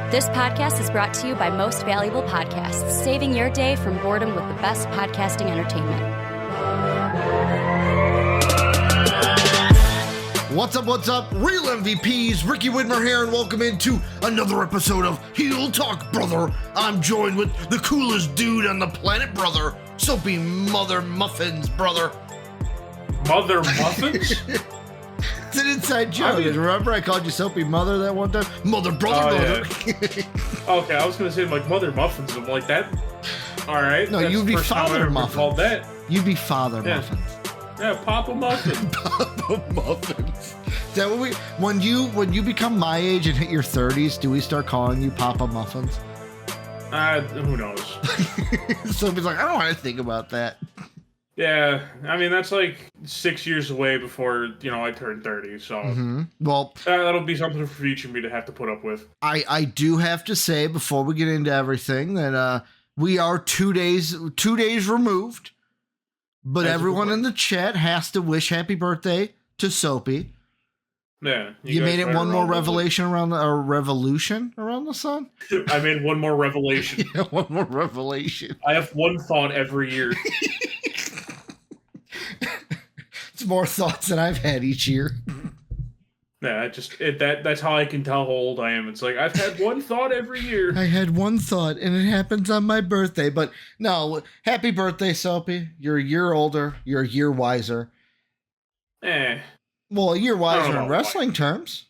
This podcast is brought to you by Most Valuable Podcasts, saving your day from boredom with the best podcasting entertainment. What's up? Real MVPs, Ricky Widmer here, and welcome into another episode of Heel Talk, brother. I'm joined with the coolest dude on the planet, brother. Soapy Mother Muffins, brother. Mother Muffins? It's an inside joke. Remember I called you Soapy Mother that one time? Mother, brother, mother. Yeah. Okay, I was going to say, like, Mother Muffins. I'm like, that? All right. No, you'd be Father Muffins. Called that. You'd be Father Muffins. Yeah, Papa Muffin. Papa Muffins. Is that what when you become my age and hit your 30s, do we start calling you Papa Muffins? Who knows? Soapy's like, I don't want to think about that. Yeah, I mean, that's like 6 years away before, I turn 30, so Well, that'll be something for future me to have to put up with. I do have to say, before we get into everything, that we are 2 days removed, but everyone in the chat has to wish happy birthday to Soapy. Yeah. You made it one more revolution around the sun? I made one more revelation. Yeah, one more revelation. I have one thought every year. It's more thoughts than I've had each year. Yeah, that's how I can tell how old I am. It's like, I've had one thought every year. I had one thought, and it happens on my birthday. But no, happy birthday, Soapy. You're a year older. You're a year wiser. Well, a year wiser in wrestling terms.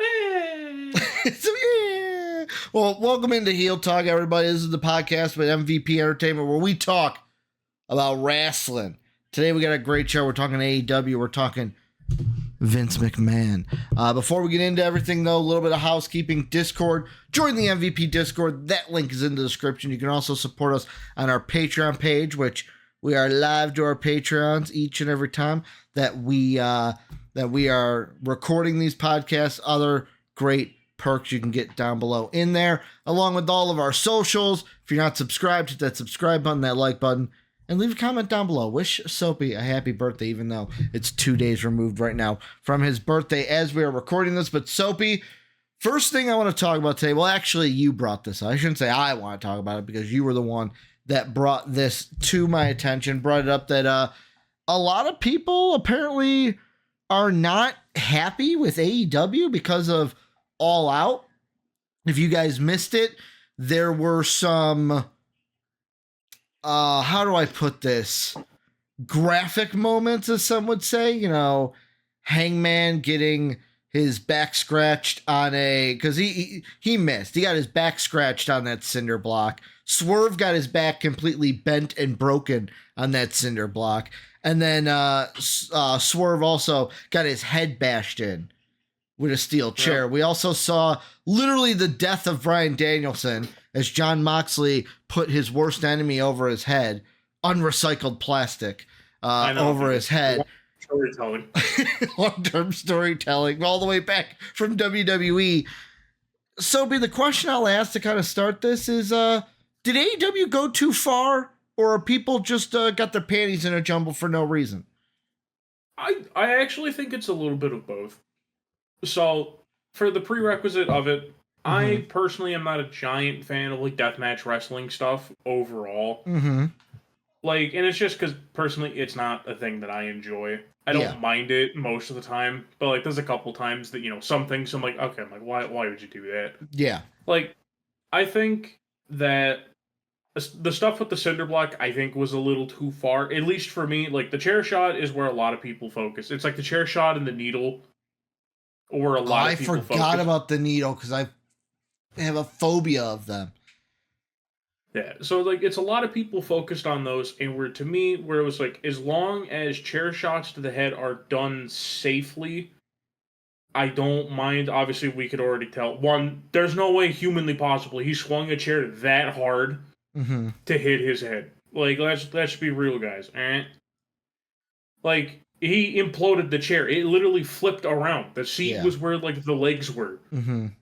So, yeah. Well, welcome into Heel Talk, everybody. This is the podcast with MVP Entertainment, where we talk about wrestling. Today we got a great show. We're talking AEW. We're talking Vince McMahon. Before we get into everything, though, a little bit of housekeeping. Discord. Join the MVP Discord. That link is in the description. You can also support us on our Patreon page, which we are live to our Patreons each and every time that we are recording these podcasts. Other great perks you can get down below in there, along with all of our socials. If you're not subscribed, hit that subscribe button, that like button, and leave a comment down below. Wish Soapy a happy birthday, even though it's 2 days removed right now from his birthday as we are recording this. But Soapy, first thing I want to talk about today, well, actually, you brought this up. I shouldn't say I want to talk about it because you were the one that brought this to my attention, brought it up that a lot of people apparently are not happy with AEW because of All Out. If you guys missed it, there were some... how do I put this? Graphic moments, as some would say. Hangman getting his back scratched on because he missed. He got his back scratched on that cinder block. Swerve got his back completely bent and broken on that cinder block. And then Swerve also got his head bashed in with a steel chair. Yep. We also saw literally the death of Bryan Danielson as Jon Moxley put his worst enemy over his head, unrecycled plastic over his head. Storytelling. Long-term storytelling all the way back from WWE. Soapy, the question I'll ask to kind of start this is, did AEW go too far, or are people just got their panties in a jumble for no reason? I actually think it's a little bit of both. So, for the prerequisite of it, I personally am not a giant fan of deathmatch wrestling stuff overall. And it's just because personally it's not a thing that I enjoy. I don't mind it most of the time, but there's a couple times that some things I'm like, okay, why would you do that? Yeah. I think that the stuff with the cinder block I think was a little too far, at least for me. The chair shot is where a lot of people focus. It's like the chair shot and the needle, or a lot of people focus. I forgot about the needle because I have a phobia of them. Yeah, so it's a lot of people focused on those, and where it was as long as chair shots to the head are done safely, I don't mind. Obviously, we could already tell. One, there's no way humanly possible he swung a chair that hard to hit his head. Let's be real, guys. He imploded the chair. It literally flipped around. The seat was where the legs were. Do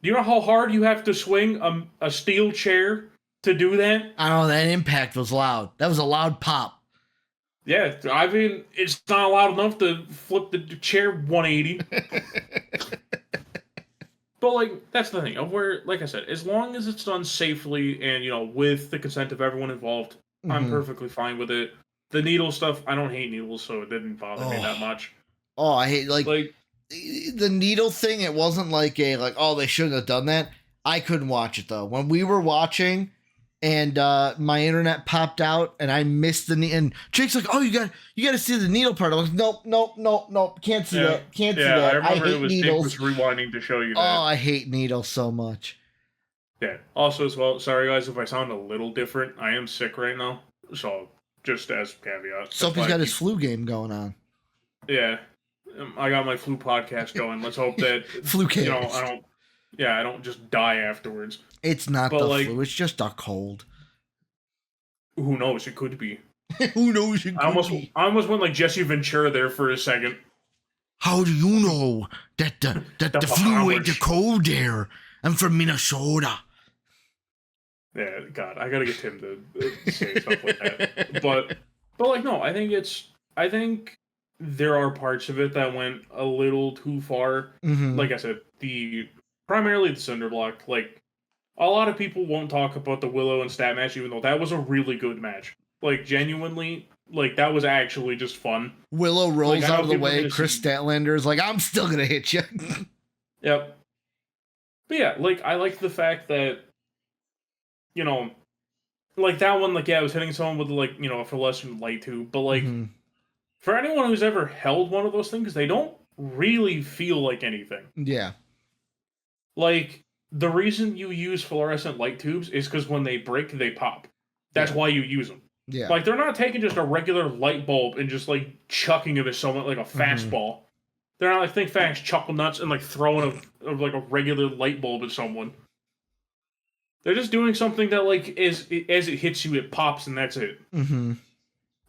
you know how hard you have to swing a steel chair to do that? I don't know. That impact was loud. That was a loud pop. Yeah, I mean, it's not loud enough to flip the chair 180. But, like, that's the thing, of where, like I said, as long as it's done safely and, you know, with the consent of everyone involved, I'm perfectly fine with it. The needle stuff, I don't hate needles, so it didn't bother me that much. Oh, I hate, like the needle thing. It wasn't like oh, they shouldn't have done that. I couldn't watch it, though. When we were watching and my internet popped out and I missed and Jake's like, oh, you got to see the needle part. I was like, nope, can't see that. Can't see that. I remember hate needles. Jake was rewinding to show you that. Oh, I hate needles so much. Yeah. Also, as well, sorry guys if I sound a little different. I am sick right now, so just as caveat. Soapy's got his flu game going on. Yeah, I got my flu podcast going. Let's hope that flu game. You know, I don't just die afterwards. It's not the flu. It's just a cold. Who knows? It could be. Who knows? It could be. I almost went like Jesse Ventura there for a second. How do you know that the flu ain't the cold there? I'm from Minnesota. Yeah, God, I gotta get Tim to say stuff like that. But like, no, I think there are parts of it that went a little too far. Like I said, primarily the cinder block. Like, a lot of people won't talk about the Willow and Stat match, even though that was a really good match. Like, genuinely, like, that was actually just fun. Willow rolls out of the way. Chris Statlander is like, I'm still gonna hit you. Yep. But yeah, like, I like the fact that, you know, like, that one, like, yeah, I was hitting someone with, like, you know, a fluorescent light tube, but, like, for anyone who's ever held one of those things, they don't really feel like anything. Yeah. Like, the reason you use fluorescent light tubes is because when they break, they pop. That's why you use them. Yeah. Like, they're not taking just a regular light bulb and just, like, chucking it at someone like a fastball. They're not, like, think fast, chuckle nuts, and, like, throwing a regular light bulb at someone. They're just doing something that, like, as it hits you, it pops, and that's it.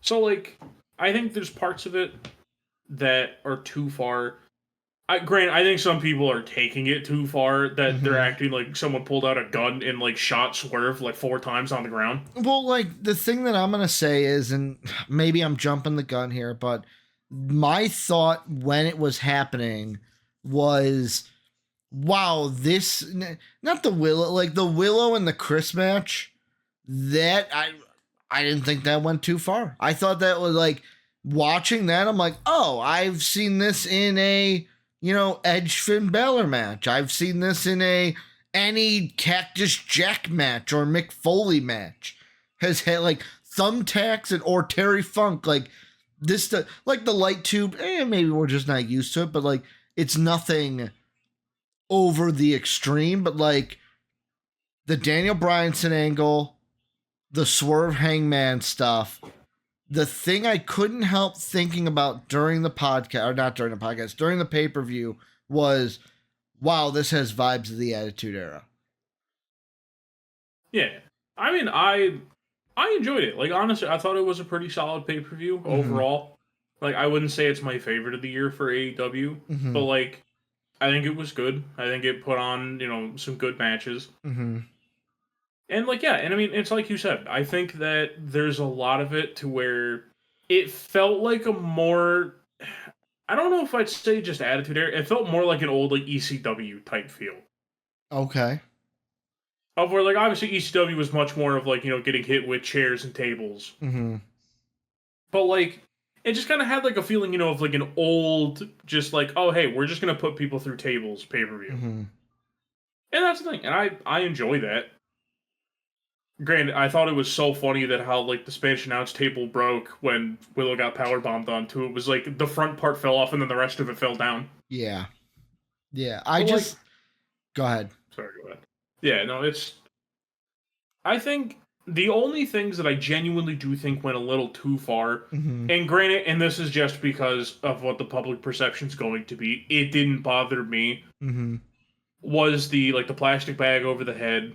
So, like, I think there's parts of it that are too far. Granted, I think some people are taking it too far, that they're acting like someone pulled out a gun and, like, shot Swerve, like, 4 times on the ground. Well, like, the thing that I'm going to say is, and maybe I'm jumping the gun here, but my thought when it was happening was, wow, this, not the Willow, like, the Willow and the Chris match, that, I didn't think that went too far. I thought that was, like, watching that, I'm like, oh, I've seen this in a, you know, Edge Finn Balor match. I've seen this in any Cactus Jack match or Mick Foley match. Has had, like, thumbtacks or Terry Funk, like, this, like, the light tube, maybe we're just not used to it, but, like, it's nothing over the extreme, but, like, the Daniel Bryanson angle, the Swerve Hangman stuff, the thing I couldn't help thinking about during the podcast, or not during the podcast, during the pay-per-view was, wow, this has vibes of the Attitude Era. Yeah. I mean, I enjoyed it. Like, honestly, I thought it was a pretty solid pay-per-view overall. Like, I wouldn't say it's my favorite of the year for AEW, but, like, I think it was good. I think it put on, you know, some good matches. And, like, yeah, and I mean, it's like you said, I think that there's a lot of it to where it felt like a more, I don't know if I'd say just Attitude Era, it felt more like an old, like, ECW type feel. Okay. Of where, like, obviously ECW was much more of, like, you know, getting hit with chairs and tables. But, like, it just kind of had, like, a feeling, you know, of, like, an old, just like, oh, hey, we're just going to put people through tables pay-per-view. And that's the thing, and I enjoy that. Granted, I thought it was so funny that how, like, the Spanish announce table broke when Willow got powerbombed onto it. It was like the front part fell off and then the rest of it fell down. Yeah. Go ahead. Sorry, go ahead. Yeah, no, I think the only things that I genuinely do think went a little too far, and granted, and this is just because of what the public perception's going to be, it didn't bother me, was the plastic bag over the head.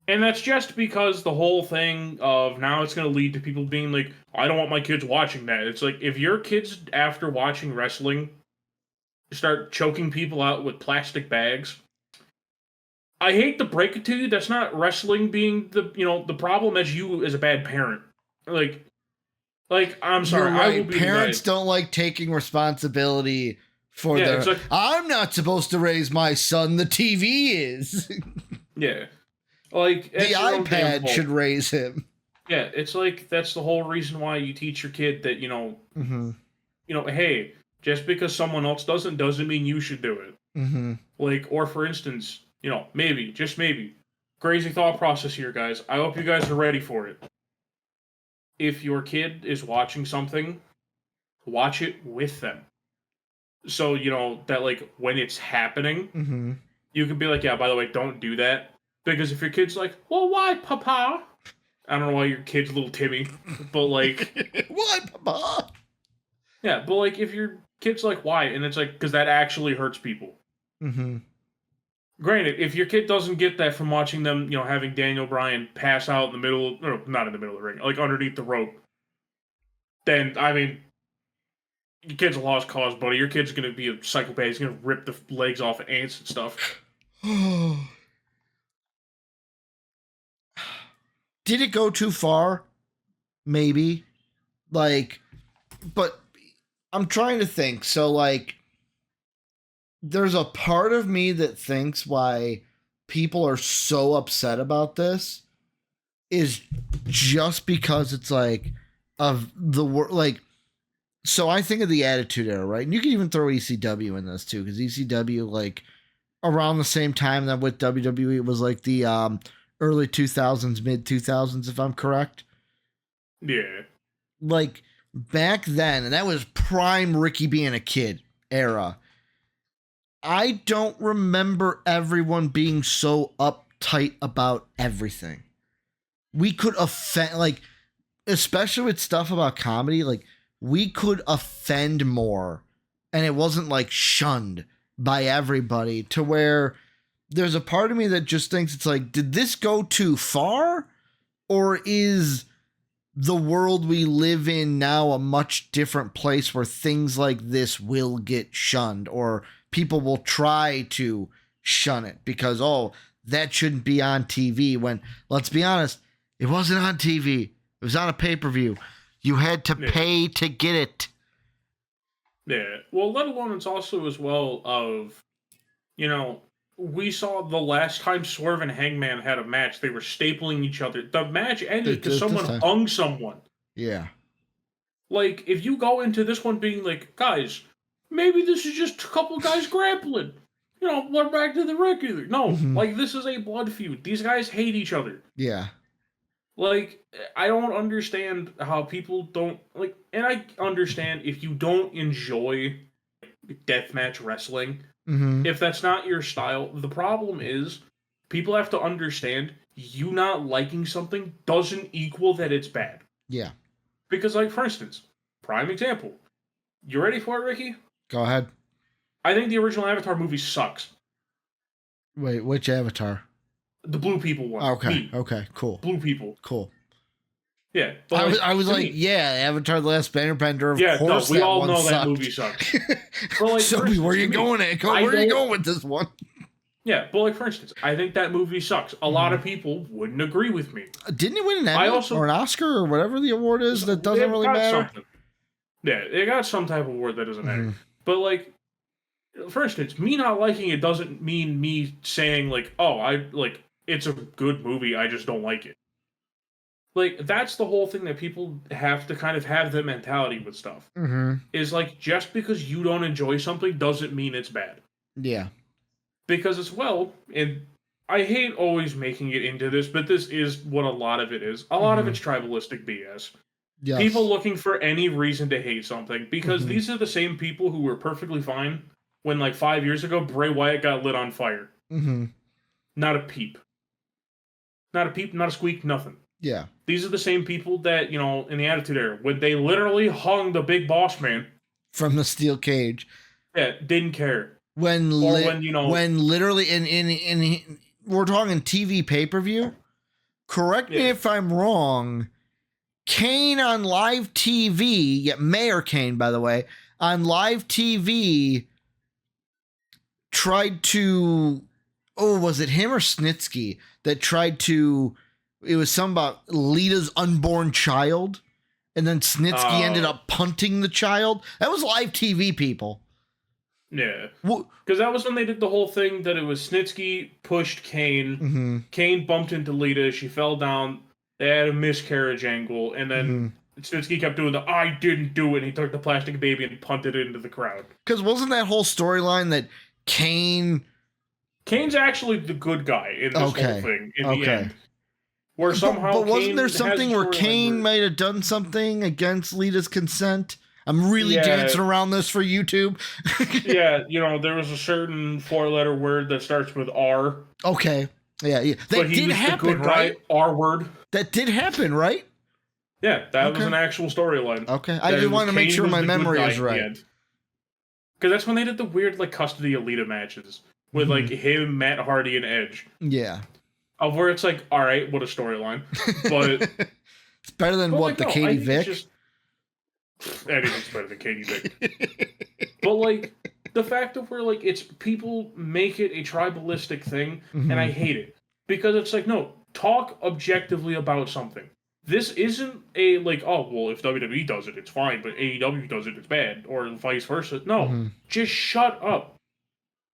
And that's just because the whole thing of now it's going to lead to people being like, I don't want my kids watching that. It's like, if your kids, after watching wrestling, start choking people out with plastic bags, I hate to break it to you, that's not wrestling being the problem as you as a bad parent. Like I'm sorry. You're right. Parents don't like taking responsibility It's like, I'm not supposed to raise my son. The TV is. Yeah. Like, the iPad should raise him. Yeah, it's like, that's the whole reason why you teach your kid that, hey, just because someone else doesn't mean you should do it. Mm-hmm. Like, or for instance, maybe, just maybe, crazy thought process here, guys. I hope you guys are ready for it. If your kid is watching something, watch it with them. So, that, like, when it's happening, you can be like, yeah, by the way, don't do that. Because if your kid's like, well, why, Papa? I don't know why your kid's little Timmy, but, like... Why, Papa? Yeah, but, like, if your kid's like, why? And it's like, because that actually hurts people. Mm-hmm. Granted, if your kid doesn't get that from watching them, having Daniel Bryan pass out in the middle... No, not in the middle of the ring. Like, underneath the rope. Then, I mean... Your kid's a lost cause, buddy. Your kid's gonna be a psychopath. He's gonna rip the legs off of ants and stuff. Did it go too far? Maybe. Like, but I'm trying to think. So, like, there's a part of me that thinks why people are so upset about this is just because it's like, of the word, like, so I think of the Attitude Era, right? And you can even throw ECW in this too, because ECW, like, around the same time that with WWE, it was like the early 2000s, mid 2000s, if I'm correct. Yeah. Like, back then, and that was prime Ricky being a kid era, I don't remember everyone being so uptight about everything. We could offend, like, especially with stuff about comedy, like, we could offend more, and it wasn't, like, shunned by everybody, to where there's a part of me that just thinks it's like, did this go too far? Or is the world we live in now a much different place where things like this will get shunned, or people will try to shun it because, oh, that shouldn't be on TV, when, let's be honest, it wasn't on TV. It was on a pay-per-view. You had to pay to get it. Yeah. Well, let alone it's also as well of, we saw the last time Swerve and Hangman had a match, they were stapling each other. The match ended because someone hung someone. Yeah. Like, if you go into this one being like, guys, maybe this is just a couple guys grappling. We're back to the regular. No, like, this is a blood feud. These guys hate each other. Yeah. Like, I don't understand how people don't, like, and I understand if you don't enjoy deathmatch wrestling, if that's not your style, the problem is people have to understand you not liking something doesn't equal that it's bad. Yeah. Because, like, for instance, prime example. You ready for it, Ricky? Go ahead. I think the original Avatar movie sucks. Wait, which Avatar? The blue people one. Okay. Okay. Cool. Blue people. Cool. Yeah. But I was like, yeah, Avatar: The Last Airbender. Of course, we all know sucked. that movie sucks. But, like, Soapy, where are you going at? Where are you going with this one? Yeah, but, like, for instance, I think that movie sucks. A lot of people wouldn't agree with me. Didn't it win an Emmy or an Oscar or whatever the award is? That doesn't really matter. Something. Yeah, it got some type of award that doesn't matter. But, like, for instance, me not liking it doesn't mean me saying, like, oh, it's a good movie, I just don't like it. Like, that's the whole thing that people have to kind of have the mentality with stuff. Is, like, just because you don't enjoy something doesn't mean it's bad. Yeah. Because as well, and I hate always making it into this, but this is what a lot of it is. A lot of it's tribalistic BS. Yes. People looking for any reason to hate something, because these are the same people who were perfectly fine when, like, 5 years ago, Bray Wyatt got lit on fire. Not a peep. Not a peep, not a squeak, nothing. Yeah. These are the same people that, in the Attitude Era, when they literally hung the big boss man from the steel cage. Yeah, didn't care. When literally in we're talking TV pay-per-view. Correct me if I'm wrong. Kane on live TV, Mayor Kane, by the way, on live TV tried to, was it him or Snitsky that tried to, it was something about Lita's unborn child, and then Snitsky ended up punting the child. That was live TV, people. Yeah. Well, Because that was when they did the whole thing that it was Snitsky pushed Kane. mm-hmm, Kane bumped into Lita. She fell down. They had a miscarriage angle. And then Snitsky kept doing the I didn't do it. And he took the plastic baby and punted it into the crowd. because wasn't that whole storyline that Kane's actually the good guy in this whole thing in the end. Where somehow but wasn't Kane there something where Kane might have done something against Lita's consent? I'm really dancing around this for YouTube. Yeah, there was a certain 4-letter word that starts with R. Okay. Yeah. That did happen, right? R word. That did happen, right? Yeah, that was an actual storyline. Okay. I just want to make sure my memory is right. Because that's when they did the weird, custody Alita matches with, him, Matt Hardy, and Edge. Yeah. Of where it's like, all right, what a storyline. But it's better than the Katie Vick? Anything's better than Katie Vick. But, the fact of where, it's people make it a tribalistic thing, and I hate it. Because it's like, no, talk objectively about something. This isn't a, if WWE does it, it's fine, but AEW does it, it's bad, or vice versa. No, just shut up.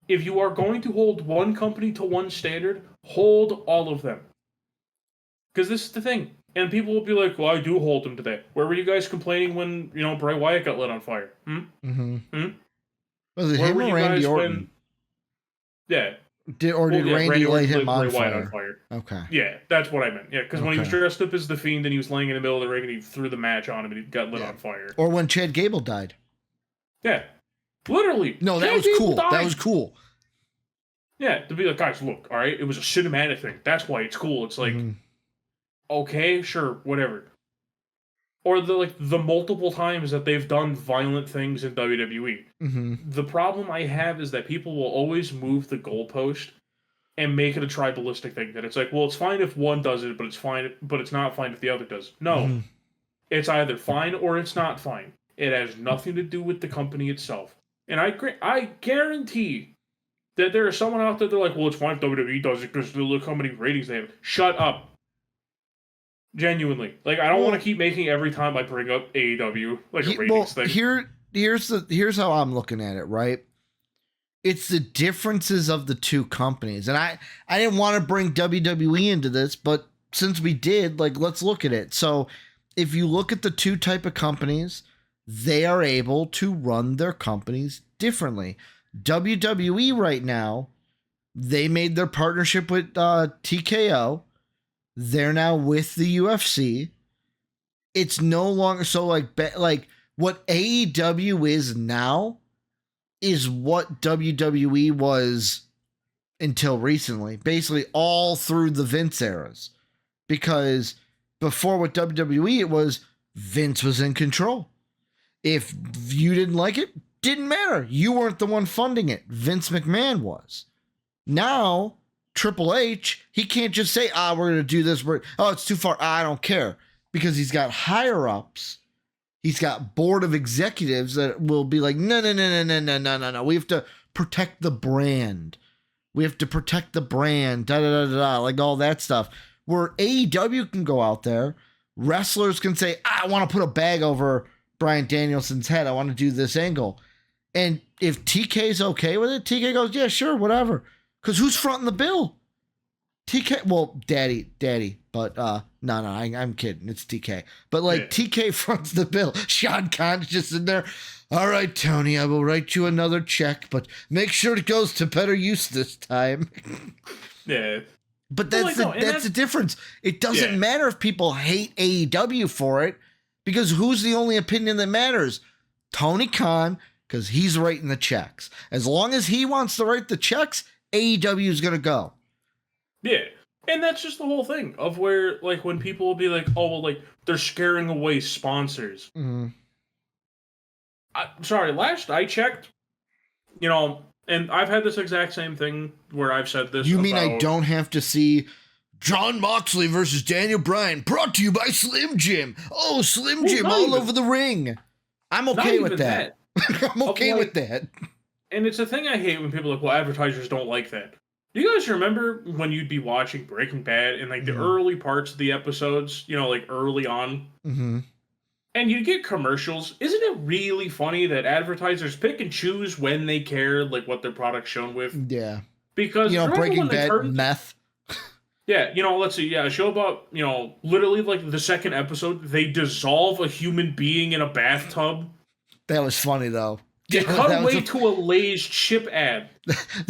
If you are going to hold one company to one standard, hold all of them. Because this is the thing. And people will be like, well, I do hold them to that. Where were you guys complaining when, Bray Wyatt got lit on fire? Was it him or Randy Orton? Yeah. Did Randy light him on fire? Okay. Yeah, that's what I meant. Yeah, because when he was dressed up as the Fiend and he was laying in the middle of the ring and he threw the match on him and he got lit on fire. Or when Chad Gable died. Yeah. Literally. No, that was cool. That was cool. Yeah, to be like, guys, look, all right, it was a cinematic thing. That's why it's cool. It's like, okay, sure, whatever. Or the multiple times that they've done violent things in WWE. The problem I have is that people will always move the goalpost and make it a tribalistic thing. That it's like, well, it's fine if one does it, but it's not fine if the other does. No. It's either fine or it's not fine. It has nothing to do with the company itself. And I guarantee that there is someone out there that like, well, it's fine if WWE does it because look how many ratings they have. Shut up. Genuinely. I don't want to keep making every time I bring up AEW a ratings thing. Here's how I'm looking at it, right? It's the differences of the two companies. And I didn't want to bring WWE into this, but since we did, let's look at it. So if you look at the two type of companies, they are able to run their companies differently. WWE right now, they made their partnership with TKO. They're now with the UFC. It's no longer so what AEW is now is what WWE was until recently, basically all through the Vince eras. Because before with WWE, it was Vince was in control. If you didn't like it, didn't matter. You weren't the one funding it. Vince McMahon was. Now, Triple H, he can't just say, we're going to do this. It's too far. I don't care. Because he's got higher ups. He's got board of executives that will be like, no. We have to protect the brand. We have to protect the brand. All that stuff. Where AEW can go out there. Wrestlers can say, I want to put a bag over Bryan Danielson's head. I want to do this angle. And if TK's okay with it, TK goes, yeah, sure, whatever. Because who's fronting the bill? TK, well, daddy, but no, I'm kidding. It's TK. But TK fronts the bill. Sean Khan's just in there. All right, Tony, I will write you another check, but make sure it goes to better use this time. Yeah. But that's the difference. It doesn't matter if people hate AEW for it, because who's the only opinion that matters? Tony Khan, because he's writing the checks. As long as he wants to write the checks, AEW is going to go. Yeah. And that's just the whole thing of where, when people will be like, oh, well, they're scaring away sponsors. Mm-hmm. Sorry, last I checked, and I've had this exact same thing where I've said this. You mean I don't have to see Jon Moxley versus Daniel Bryan, brought to you by Slim Jim. Oh, Slim Jim all over the ring. I'm okay with that. I'm okay with that. And it's a thing I hate when people are like, well, advertisers don't like that. Do you guys remember when you'd be watching Breaking Bad and the early parts of the episodes, early on? Mm-hmm. And you get commercials. Isn't it really funny that advertisers pick and choose when they care, like what their product's shown with? Yeah. Because remember Breaking when they Bad, turned meth. Yeah, let's see. Yeah, a show about, literally like the second episode, they dissolve a human being in a bathtub. That was funny though. They cut away to a Lay's chip ad.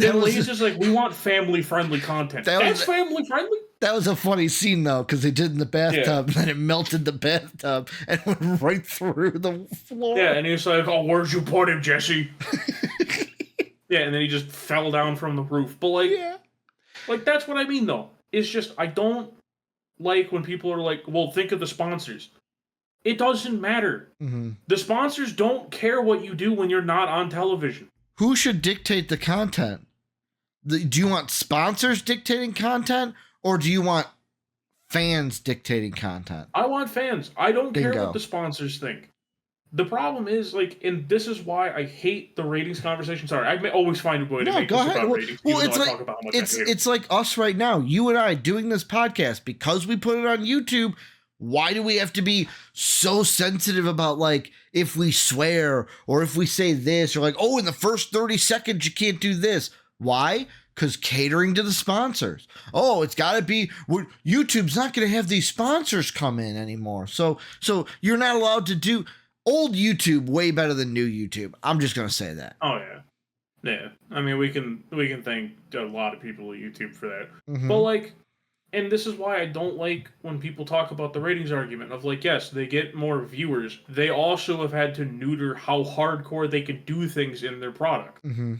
And Lay's is like, we want family-friendly content. That's family-friendly? That was a funny scene though, because they did in the bathtub, and then it melted the bathtub and went right through the floor. Yeah, and he was like, "Oh, where'd you put him, Jesse?" Yeah, and then he just fell down from the roof. But like that's what I mean though. It's just I don't like when people are like, "Well, think of the sponsors." It doesn't matter. Mm-hmm. The sponsors don't care what you do when you're not on television. Who should dictate the content? Do you want sponsors dictating content, or do you want fans dictating content? I want fans. I don't Bingo. care what the sponsors think. The problem is, like, and this is why I hate the ratings conversation. Sorry, I always find a way to make this about ratings. Well, it's like us right now, you and I doing this podcast because we put it on YouTube. Why do we have to be so sensitive about, like, if we swear or if we say this, or like, oh, in the first 30 seconds you can't do this? Why? Because catering to the sponsors. Oh, it's got to be. YouTube's not going to have these sponsors come in anymore. So you're not allowed to do. Old YouTube way better than new YouTube. I'm just going to say that. Oh yeah. Yeah. I mean, we can thank a lot of people at YouTube for that. Mm-hmm. But like, and this is why I don't like when people talk about the ratings argument of like, yes, they get more viewers. They also have had to neuter how hardcore they can do things in their product. Mm-hmm.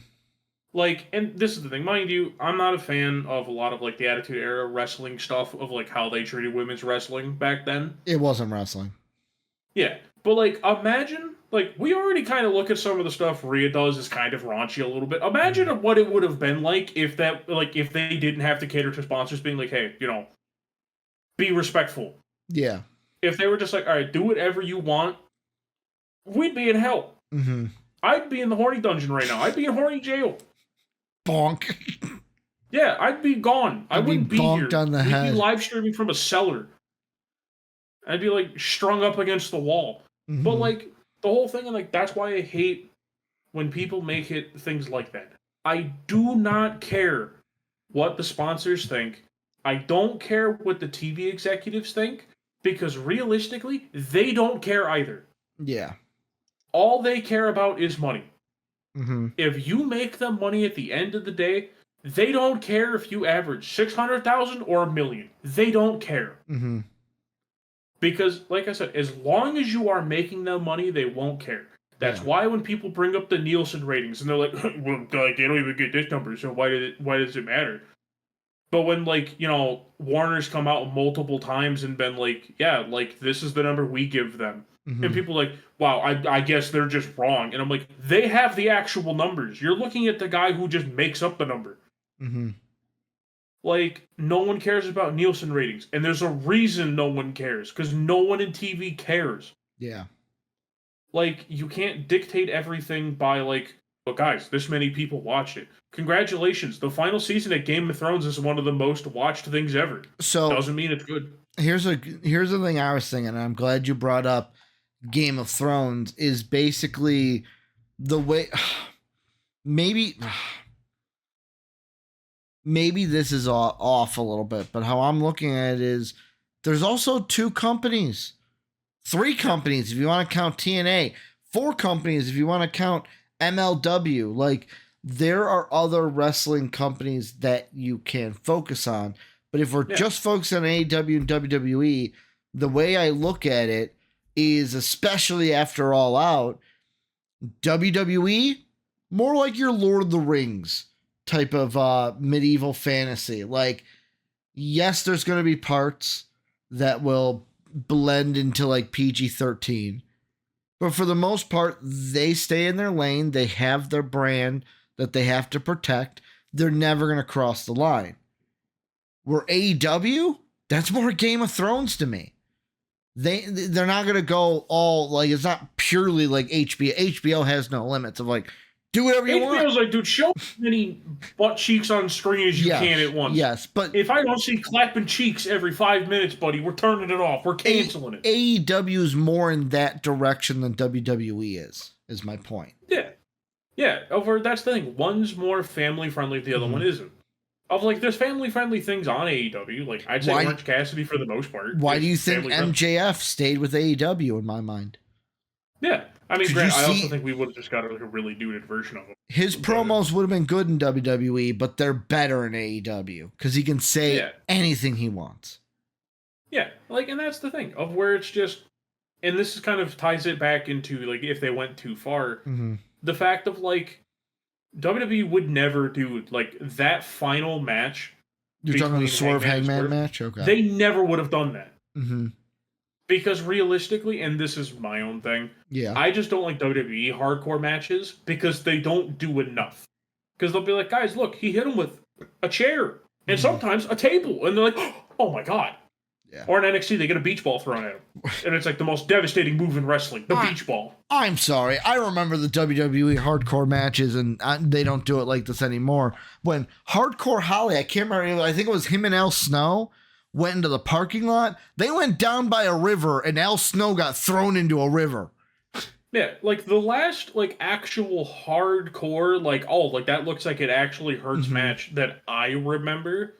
Like, and this is the thing, mind you, I'm not a fan of a lot of like the Attitude Era wrestling stuff of like how they treated women's wrestling back then. It wasn't wrestling. Yeah. But like, imagine, like, we already kind of look at some of the stuff Rhea does is kind of raunchy a little bit. Imagine what it would have been like if they didn't have to cater to sponsors being like, hey, be respectful. Yeah. If they were just like, all right, do whatever you want, we'd be in hell. Mm-hmm. I'd be in the horny dungeon right now. I'd be in horny jail. Bonk. Yeah, I'd be gone. I wouldn't be here. On the head. We'd be live streaming from a cellar. I'd be like strung up against the wall. Mm-hmm. But like the whole thing, and like that's why I hate when people make it things like that. I do not care what the sponsors think. I don't care what the TV executives think, because realistically, they don't care either. Yeah. All they care about is money. Mm-hmm. If you make them money at the end of the day, they don't care if you average 600,000 or 1 million. They don't care. Mm-hmm. Because, like I said, as long as you are making them money, they won't care. That's why when people bring up the Nielsen ratings and they're like, well, they don't even get this number, so why does it matter? But when, like, Warner's come out multiple times and been like, yeah, like, this is the number we give them. Mm-hmm. And people are like, wow, I guess they're just wrong. And I'm like, they have the actual numbers. You're looking at the guy who just makes up the number. Mm-hmm. Like, no one cares about Nielsen ratings. And there's a reason no one cares. Because no one in TV cares. Yeah. Like, you can't dictate everything by, like, well, guys, this many people watched it. Congratulations. The final season of Game of Thrones is one of the most watched things ever. So doesn't mean it's good. Here's the thing I was thinking, and I'm glad you brought up Game of Thrones, is basically the way maybe this is off a little bit, but how I'm looking at it is there's also 2 companies, 3 companies if you want to count TNA, 4 companies if you want to count MLW. Like, there are other wrestling companies that you can focus on. But if we're just focused on AEW and WWE, the way I look at it is, especially after All Out, WWE, more like your Lord of the Rings type of medieval fantasy. Like, yes, there's going to be parts that will blend into like PG-13. But for the most part, they stay in their lane. They have their brand that they have to protect. They're never going to cross the line. Where AEW, that's more Game of Thrones to me. They're not going to go all, like, it's not purely like HBO. HBO has no limits of like, Do whatever you want. HBO's like, dude, show as many butt cheeks on screen as you can at once. Yes, but if I don't see clapping cheeks every 5 minutes, buddy, we're turning it off. We're canceling it. AEW is more in that direction than WWE is my point. Yeah. Yeah, that's the thing. One's more family-friendly, the other one isn't. There's family-friendly things on AEW. Like, I'd say Orange Cassidy for the most part. Why do you think MJF stayed with AEW in my mind? Yeah. I mean, I also think we would have just got a really nuded version of him. His promos would have been good in WWE, but they're better in AEW because he can say anything he wants. Yeah, and that's the thing of where it's just, and this is kind of ties it back into if they went too far, the fact of WWE would never do that final match. You're talking the Swerve Hangman match? Okay. They never would have done that. Because realistically, and this is my own thing, I just don't like WWE hardcore matches because they don't do enough. Because they'll be like, guys, look, he hit him with a chair and sometimes a table. And they're like, oh my God. Yeah. Or in NXT, they get a beach ball thrown at him. And it's the most devastating move in wrestling, the beach ball. I'm sorry. I remember the WWE hardcore matches, and they don't do it like this anymore. When Hardcore Holly, I can't remember, I think it was him and Al Snow, went into the parking lot. They went down by a river, and Al Snow got thrown into a river. Yeah, the last, actual hardcore, that looks like it actually hurts match that I remember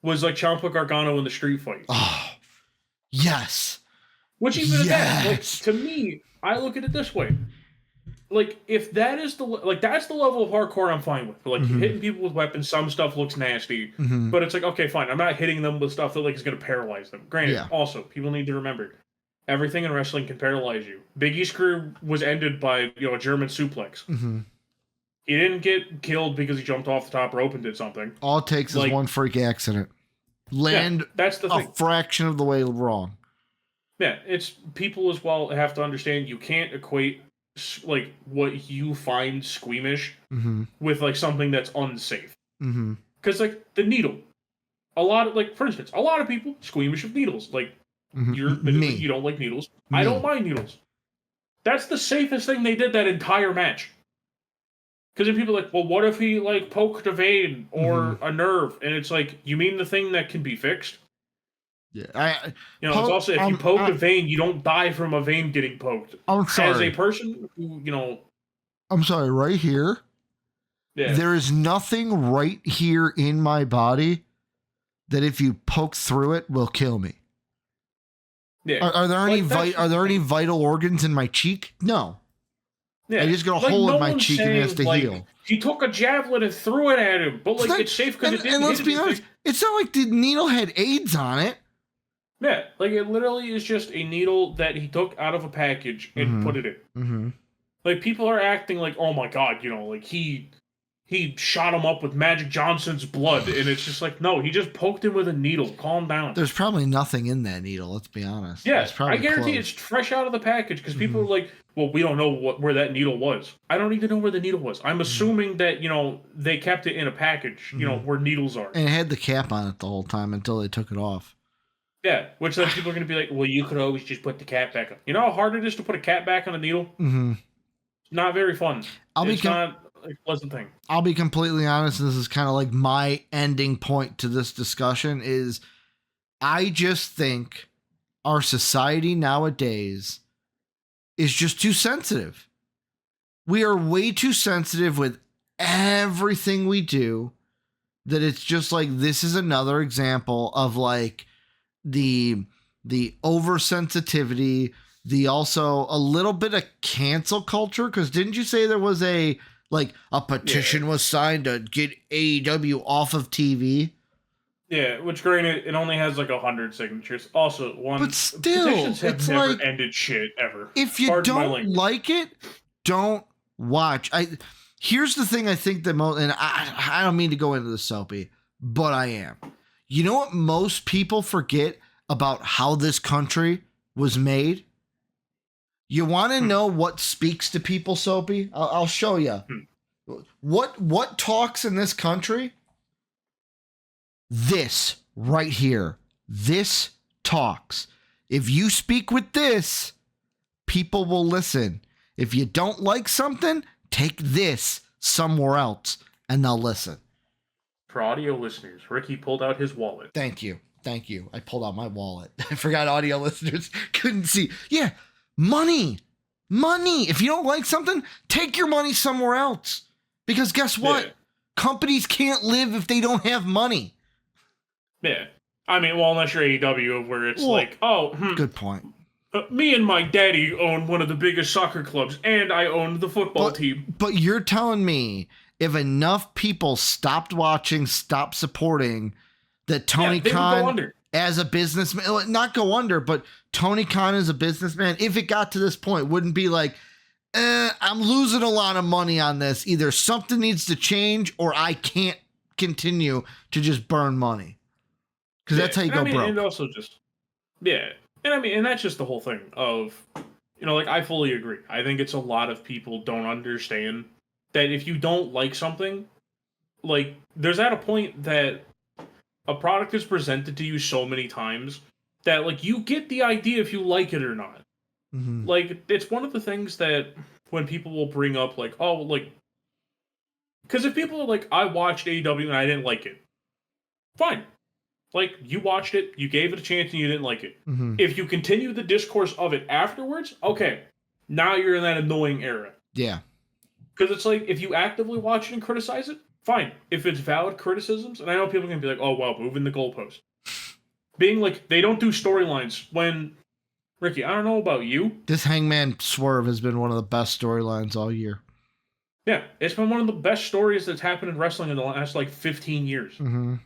was, Ciampa Gargano in the street fight. Oh, yes. Which even that, to me, I look at it this way. If that is that's the level of hardcore I'm fine with. Hitting people with weapons, some stuff looks nasty. But it's okay, fine. I'm not hitting them with stuff that is going to paralyze them. Granted, also, people need to remember, everything in wrestling can paralyze you. Big E's career was ended by, a German suplex. He didn't get killed because he jumped off the top rope and did something. All it takes is one freak accident. Land that's the thing. Fraction of the way wrong. Yeah, it's people as well have to understand you can't equate what you find squeamish with something that's unsafe. Because the needle, a lot of for instance, a lot of people squeamish of needles. You don't like needles. I don't mind needles. That's the safest thing they did that entire match. Because then people are well, what if he poked a vein or a nerve? And it's you mean the thing that can be fixed? Yeah, it's also if you poke a vein, you don't die from a vein getting poked. I'm sorry. As a person who, I'm sorry, right here. Yeah. There is nothing right here in my body that if you poke through it will kill me. Yeah. Are there any vital organs in my cheek? No. Yeah. I just got a hole in my cheek and it has to heal. He took a javelin and threw it at him, but it's safe because it didn't. And let's be honest, it's not like the needle had AIDS on it. Yeah, it literally is just a needle that he took out of a package and put it in. People are acting oh my God, he shot him up with Magic Johnson's blood, and it's just no, he just poked him with a needle. Calm down. There's probably nothing in that needle, let's be honest. Yeah, I guarantee it's fresh out of the package, because people are well, we don't know where that needle was. I don't need to know where the needle was. I'm assuming that, they kept it in a package, where needles are. And it had the cap on it the whole time until they took it off. Yeah, which then people are going to be well, you could always just put the cap back on. You know how hard it is to put a cap back on a needle? It's not very fun. It's not a pleasant thing. I'll be completely honest, this is kind of my ending point to this discussion is I just think our society nowadays is just too sensitive. We are way too sensitive with everything we do that it's just this is another example of the oversensitivity, the also a little bit of cancel culture. Because didn't you say there was a petition was signed to get AEW off of TV? Yeah, which granted, it only has 100 signatures. Also, but still, petitions have never ended shit ever. If you don't like it, don't watch. Here's the thing I think the most, and I don't mean to go into the Soapy, but I am. You know what most people forget about how this country was made? You want to know what speaks to people, Soapy? I'll show you. What talks in this country? This right here. This talks. If you speak with this, people will listen. If you don't like something, take this somewhere else, and they'll listen. For audio listeners, Ricky pulled out his wallet. Thank you. I pulled out my wallet. I forgot audio listeners couldn't see. Yeah, money. If you don't like something, take your money somewhere else. Because guess what? Yeah. Companies can't live if they don't have money. Yeah. I mean, well, unless you're AEW, where it's Good point. Me and my daddy own one of the biggest soccer clubs, and I own the football team. But you're telling me if enough people stopped watching, stopped supporting, that Tony Khan as a businessman, not go under, but Tony Khan as a businessman, if it got to this point, wouldn't be like, I'm losing a lot of money on this. Either something needs to change or I can't continue to just burn money. Because that's how you go broke. And also just, and that's just the whole thing of, I fully agree. I think it's a lot of people don't understand that if you don't like something, like, there's at a point that a product is presented to you so many times that, like, you get the idea if you like it or not. Mm-hmm. Like, it's one of the things that when people will bring up, like, because if people are like, I watched AEW and I didn't like it, fine. Like, you watched it, you gave it a chance, and you didn't like it. Mm-hmm. If you continue the discourse of it afterwards, okay, now you're in that annoying era. Yeah. Because it's like, if you actively watch it and criticize it, fine. If it's valid criticisms, and I know people can be like, oh, wow, moving the goalpost. Being like, they don't do storylines when, Ricky, I don't know about you. This Hangman swerve has been one of the best storylines all year. Yeah, it's been one of the best stories that's happened in wrestling in the last, 15 years. Mm-hmm.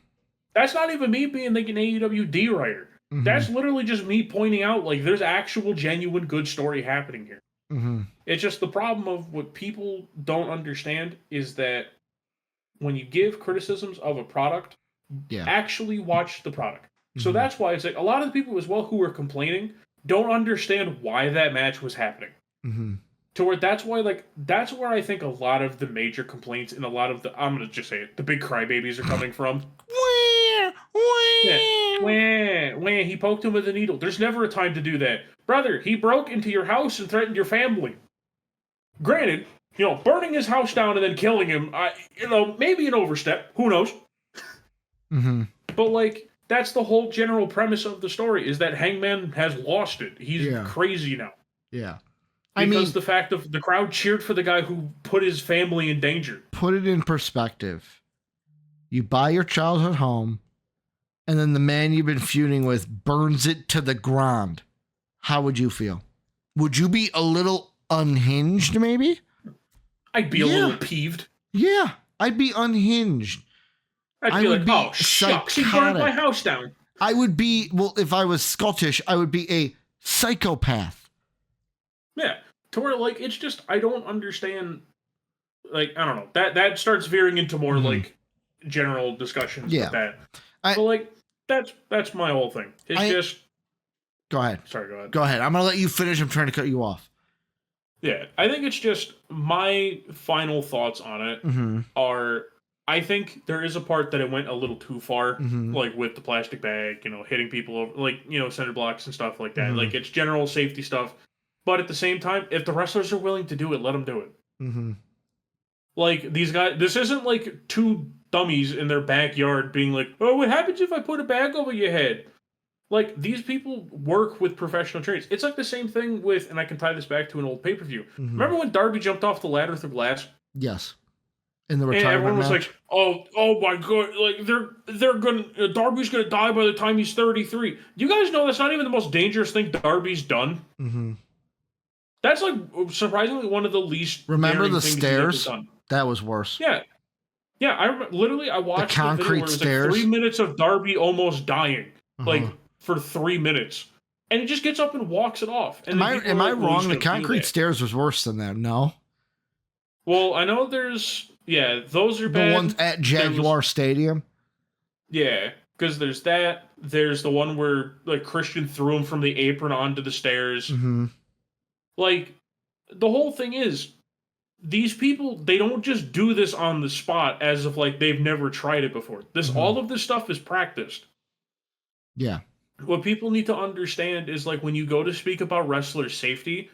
That's not even me being like an AEW D writer. Mm-hmm. That's literally just me pointing out, like, there's actual, genuine, good story happening here. Mm-hmm. It's just the problem of what people don't understand is that when you give criticisms of a product, actually watch the product. Mm-hmm. So that's why it's like a lot of the people as well who are complaining don't understand why that match was happening. Mm-hmm. To where that's where I think a lot of the major complaints and a lot of the, I'm going to just say it, the big crybabies are coming from. He poked him with a needle. There's never a time to do that. Brother, he broke into your house and threatened your family. Granted, burning his house down and then killing him, maybe an overstep. Who knows? Mm-hmm. But, that's the whole general premise of the story, is that Hangman has lost it. He's crazy now. Yeah. Because the fact of the crowd cheered for the guy who put his family in danger. Put it in perspective. You buy your childhood home, and then the man you've been feuding with burns it to the ground. How would you feel? Would you be a little unhinged, maybe? I'd be a little peeved. Yeah, I'd be unhinged. I'd be like, oh, shucks, he burned my house down. I would be, if I was Scottish, I would be a psychopath. Yeah, to where, it's just, I don't understand, I don't know. That starts veering into more, general discussions with that. But, that's my whole thing. It's just... Go ahead. Sorry, go ahead. Go ahead. I'm going to let you finish. I'm trying to cut you off. Yeah, I think it's just my final thoughts on it are, I think there is a part that it went a little too far, with the plastic bag, hitting people over, center blocks and stuff like that. It's general safety stuff. But at the same time, if the wrestlers are willing to do it, let them do it. Mm-hmm. These guys, this isn't two dummies in their backyard being like, oh, what happens if I put a bag over your head? These people work with professional trainers. It's the same thing with, and I can tie this back to an old pay-per-view. Mm-hmm. Remember when Darby jumped off the ladder through glass? Yes. In the retirement everyone was match? like, oh my god, they're gonna, Darby's gonna die by the time he's 33. You guys know that's not even the most dangerous thing Darby's done? Mm-hmm. That's surprisingly one of the least. Remember the stairs? That was worse. Yeah. Yeah, I watched the concrete video where it was stairs. 3 minutes of Darby almost dying. For 3 minutes. And he just gets up and walks it off. And am I wrong? The concrete stairs was worse than that, no? Well, I know there's... Yeah, those are bad. The ones at Jaguar Stadium? Yeah, because there's that. There's the one where Christian threw him from the apron onto the stairs. Mm-hmm. The whole thing is, these people, they don't just do this on the spot as if they've never tried it before. All of this stuff is practiced. Yeah. What people need to understand is when you go to speak about wrestler safety,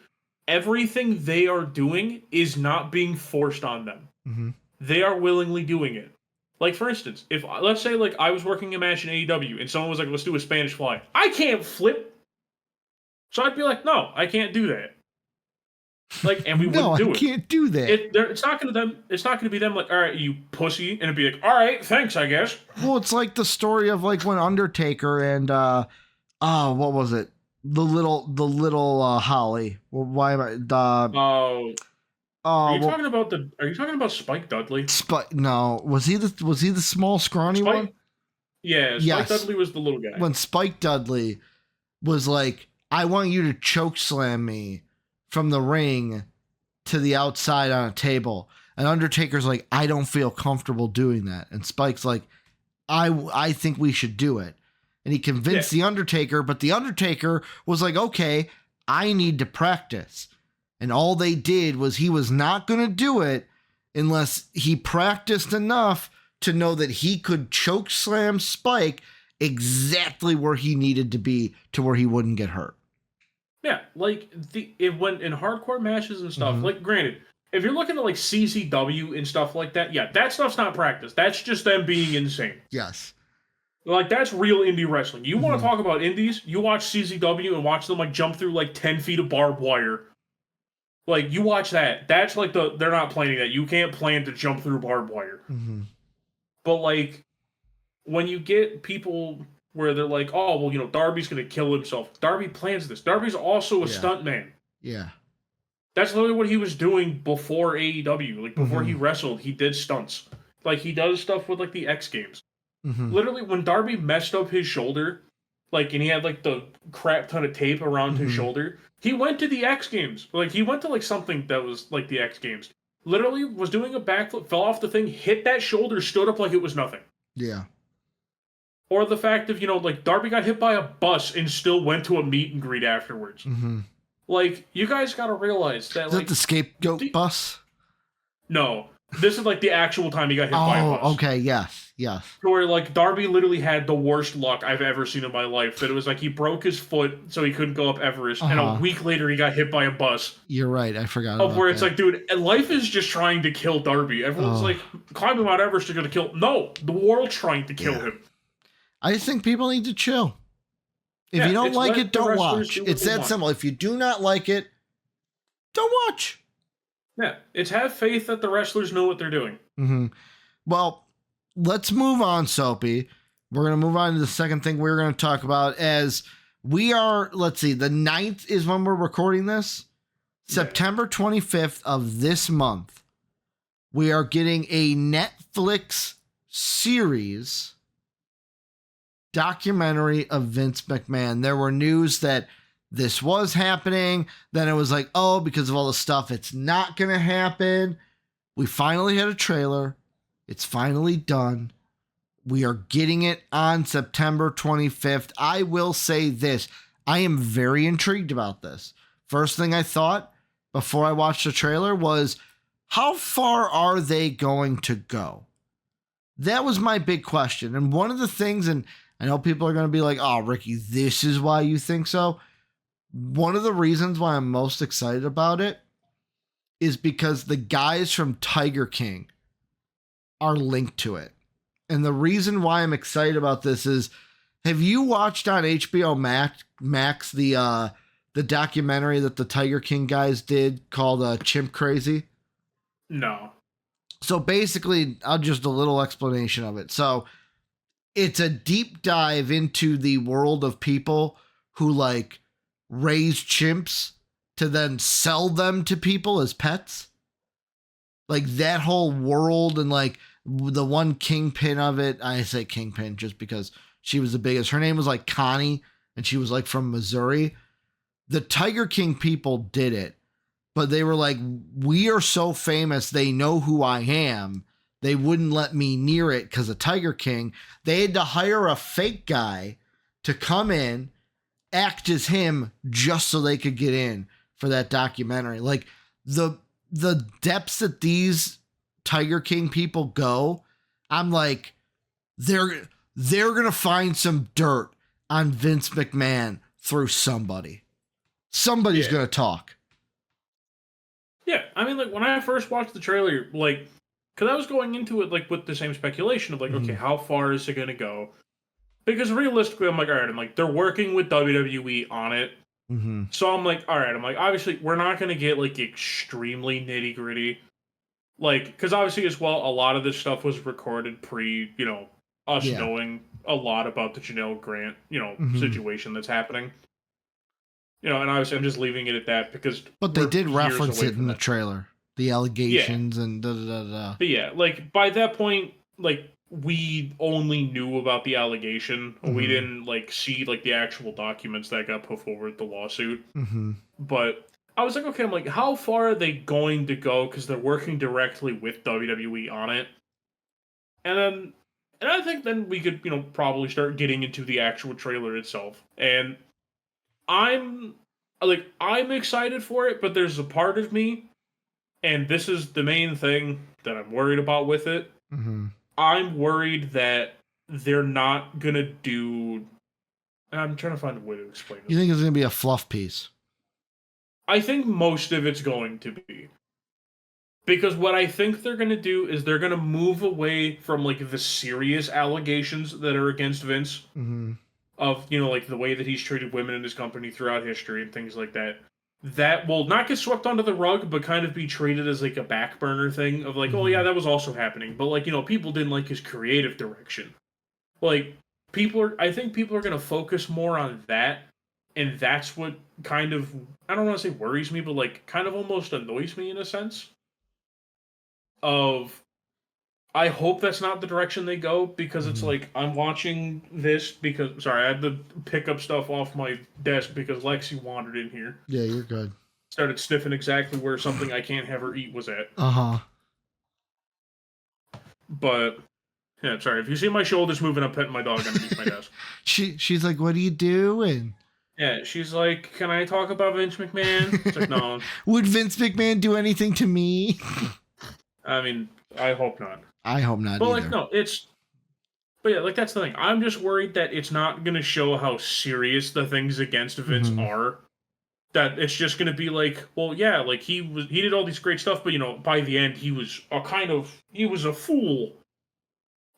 everything they are doing is not being forced on them. Mm-hmm. They are willingly doing it. Like, for instance, if let's say like I was working a match in AEW and someone was like, let's do a Spanish Fly. I can't flip. So I'd be like, no, I can't do that. Like, and we wouldn't do it. I can't do that. It's not gonna be them like, all right, you pussy, and it'd be like, all right, thanks, I guess. Well, it's like the story of like when Undertaker and what was it? The little Holly. Well, why am I are you talking about Spike Dudley? No, was he the small scrawny one? Yeah, Spike Dudley was the little guy. When Spike Dudley was like, I want you to choke slam me from the ring to the outside on a table. And Undertaker's like, I don't feel comfortable doing that. And Spike's like, I think we should do it. And he convinced the Undertaker, but the Undertaker was like, okay, I need to practice. And all they did was he was not going to do it unless he practiced enough to know that he could choke slam Spike exactly where he needed to be to where he wouldn't get hurt. Yeah, like it went in hardcore matches and stuff. Like, granted, if you're looking at like CZW and stuff like that, yeah, that stuff's not practice. That's just them being insane. Yes. Like, that's real indie wrestling. You want to talk about indies? You watch CZW and watch them like jump through like 10 feet of barbed wire. Like, you watch that. That's like they're not planning that. You can't plan to jump through barbed wire. Mm-hmm. But like, when you get people where they're like, oh, well, you know, Darby's going to kill himself. Darby plans this. Darby's also a stuntman. Yeah. That's literally what he was doing before AEW. Like, before he wrestled, he did stunts. Like, he does stuff with, like, the X Games. Mm-hmm. Literally, when Darby messed up his shoulder, like, and he had, like, the crap ton of tape around his shoulder, he went to the X Games. Like, he went to, like, something that was, like, the X Games. Literally was doing a backflip, fell off the thing, hit that shoulder, stood up like it was nothing. Yeah. Or the fact of, you know, like, Darby got hit by a bus and still went to a meet and greet afterwards. Mm-hmm. Like, you guys gotta realize that, Is like... that the scapegoat bus? No. This is, like, the actual time he got hit by a bus. Oh, okay, yes. Where, like, Darby literally had the worst luck I've ever seen in my life. That it was, like, he broke his foot so he couldn't go up Everest, and a week later he got hit by a bus. You're right, I forgot about where it's like, dude, life is just trying to kill Darby. Everyone's like, climbing Mount Everest is gonna kill... No! The world's trying to kill him. I just think people need to chill. If you don't like it, don't watch. It's that simple. If you do not like it, don't watch. Yeah, it's have faith that the wrestlers know what they're doing. Mm-hmm. Well, let's move on, Soapy. We're going to move on to the second thing we're going to talk about as we are, let's see, the 9th is when we're recording this. September 25th of this month, we are getting a Netflix series documentary of Vince McMahon. There were news that this was happening. Then it was like, oh, because of all the stuff, it's not going to happen. We finally had a trailer. It's finally done. We are getting it on September 25th. I will say this. I am very intrigued about this. First thing I thought before I watched the trailer was, how far are they going to go? That was my big question. And one of the things, and I know people are going to be like, oh, Ricky, this is why you think so. One of the reasons why I'm most excited about it is because the guys from Tiger King are linked to it. And the reason why I'm excited about this is, have you watched on HBO Max the documentary that the Tiger King guys did called Chimp Crazy? No. So basically, I'll just a little explanation of it. So it's a deep dive into the world of people who like raise chimps to then sell them to people as pets. Like that whole world, and like the one kingpin of it, I say kingpin just because she was the biggest. Her name was like Connie, and she was like from Missouri. The Tiger King people did it, but they were like, we are so famous, they know who I am. They wouldn't let me near it because of Tiger King. They had to hire a fake guy to come in, act as him, just so they could get in for that documentary. Like the depths that these Tiger King people go, I'm like, they're gonna find some dirt on Vince McMahon through somebody. Somebody's gonna talk. Yeah, I mean, like when I first watched the trailer, like, because I was going into it like with the same speculation of like, okay, how far is it gonna go? Because realistically, I'm like, all right, I'm like, they're working with WWE on it, so I'm like, all right, I'm like, obviously, we're not gonna get like extremely nitty gritty, like, because obviously as well, a lot of this stuff was recorded pre, us Yeah. knowing a lot about the Janelle Grant, situation that's happening. And obviously I'm just leaving it at that because But they did years reference away it from in the that. trailer. The Yeah, allegations and da da da da. but yeah, like by that point, like we only knew about the allegation. We didn't like see like the actual documents that got put forward the lawsuit. But I was like, okay, I'm like, how far are they going to go? Because they're working directly with WWE on it. And I think then we could, probably start getting into the actual trailer itself. And I'm I'm excited for it, but there's a part of me, and this is the main thing that I'm worried about with it. I'm worried that they're not gonna do. I'm trying to find a way to explain You it. think it's gonna be a fluff piece? I think most of it's going to be. Because what I think they're gonna do is they're gonna move away from like the serious allegations that are against Vince of like the way that he's treated women in his company throughout history and things like that. That will not get swept under the rug, but kind of be treated as like a back burner thing of like, oh yeah, that was also happening. But like, people didn't like his creative direction. Like I think people are gonna focus more on that, and that's what kind of I don't want to say worries me, but like kind of almost annoys me in a sense. Of I hope that's not the direction they go because it's like I'm watching this because sorry, I had to pick up stuff off my desk because Lexi wandered in here. Yeah, you're good. Started sniffing exactly where something I can't have her eat was at. But yeah, sorry. If you see my shoulders moving, I'm petting my dog underneath my desk. She's like, what are you doing? Yeah, she's like, can I talk about Vince McMahon? It's like, no. Would Vince McMahon do anything to me? I mean, I hope not. I hope not But either. like, no, but yeah, like that's the thing. I'm just worried that it's not gonna show how serious the things against Vince are. That it's just gonna be like, well, yeah, like he did all these great stuff, but by the end he was a fool.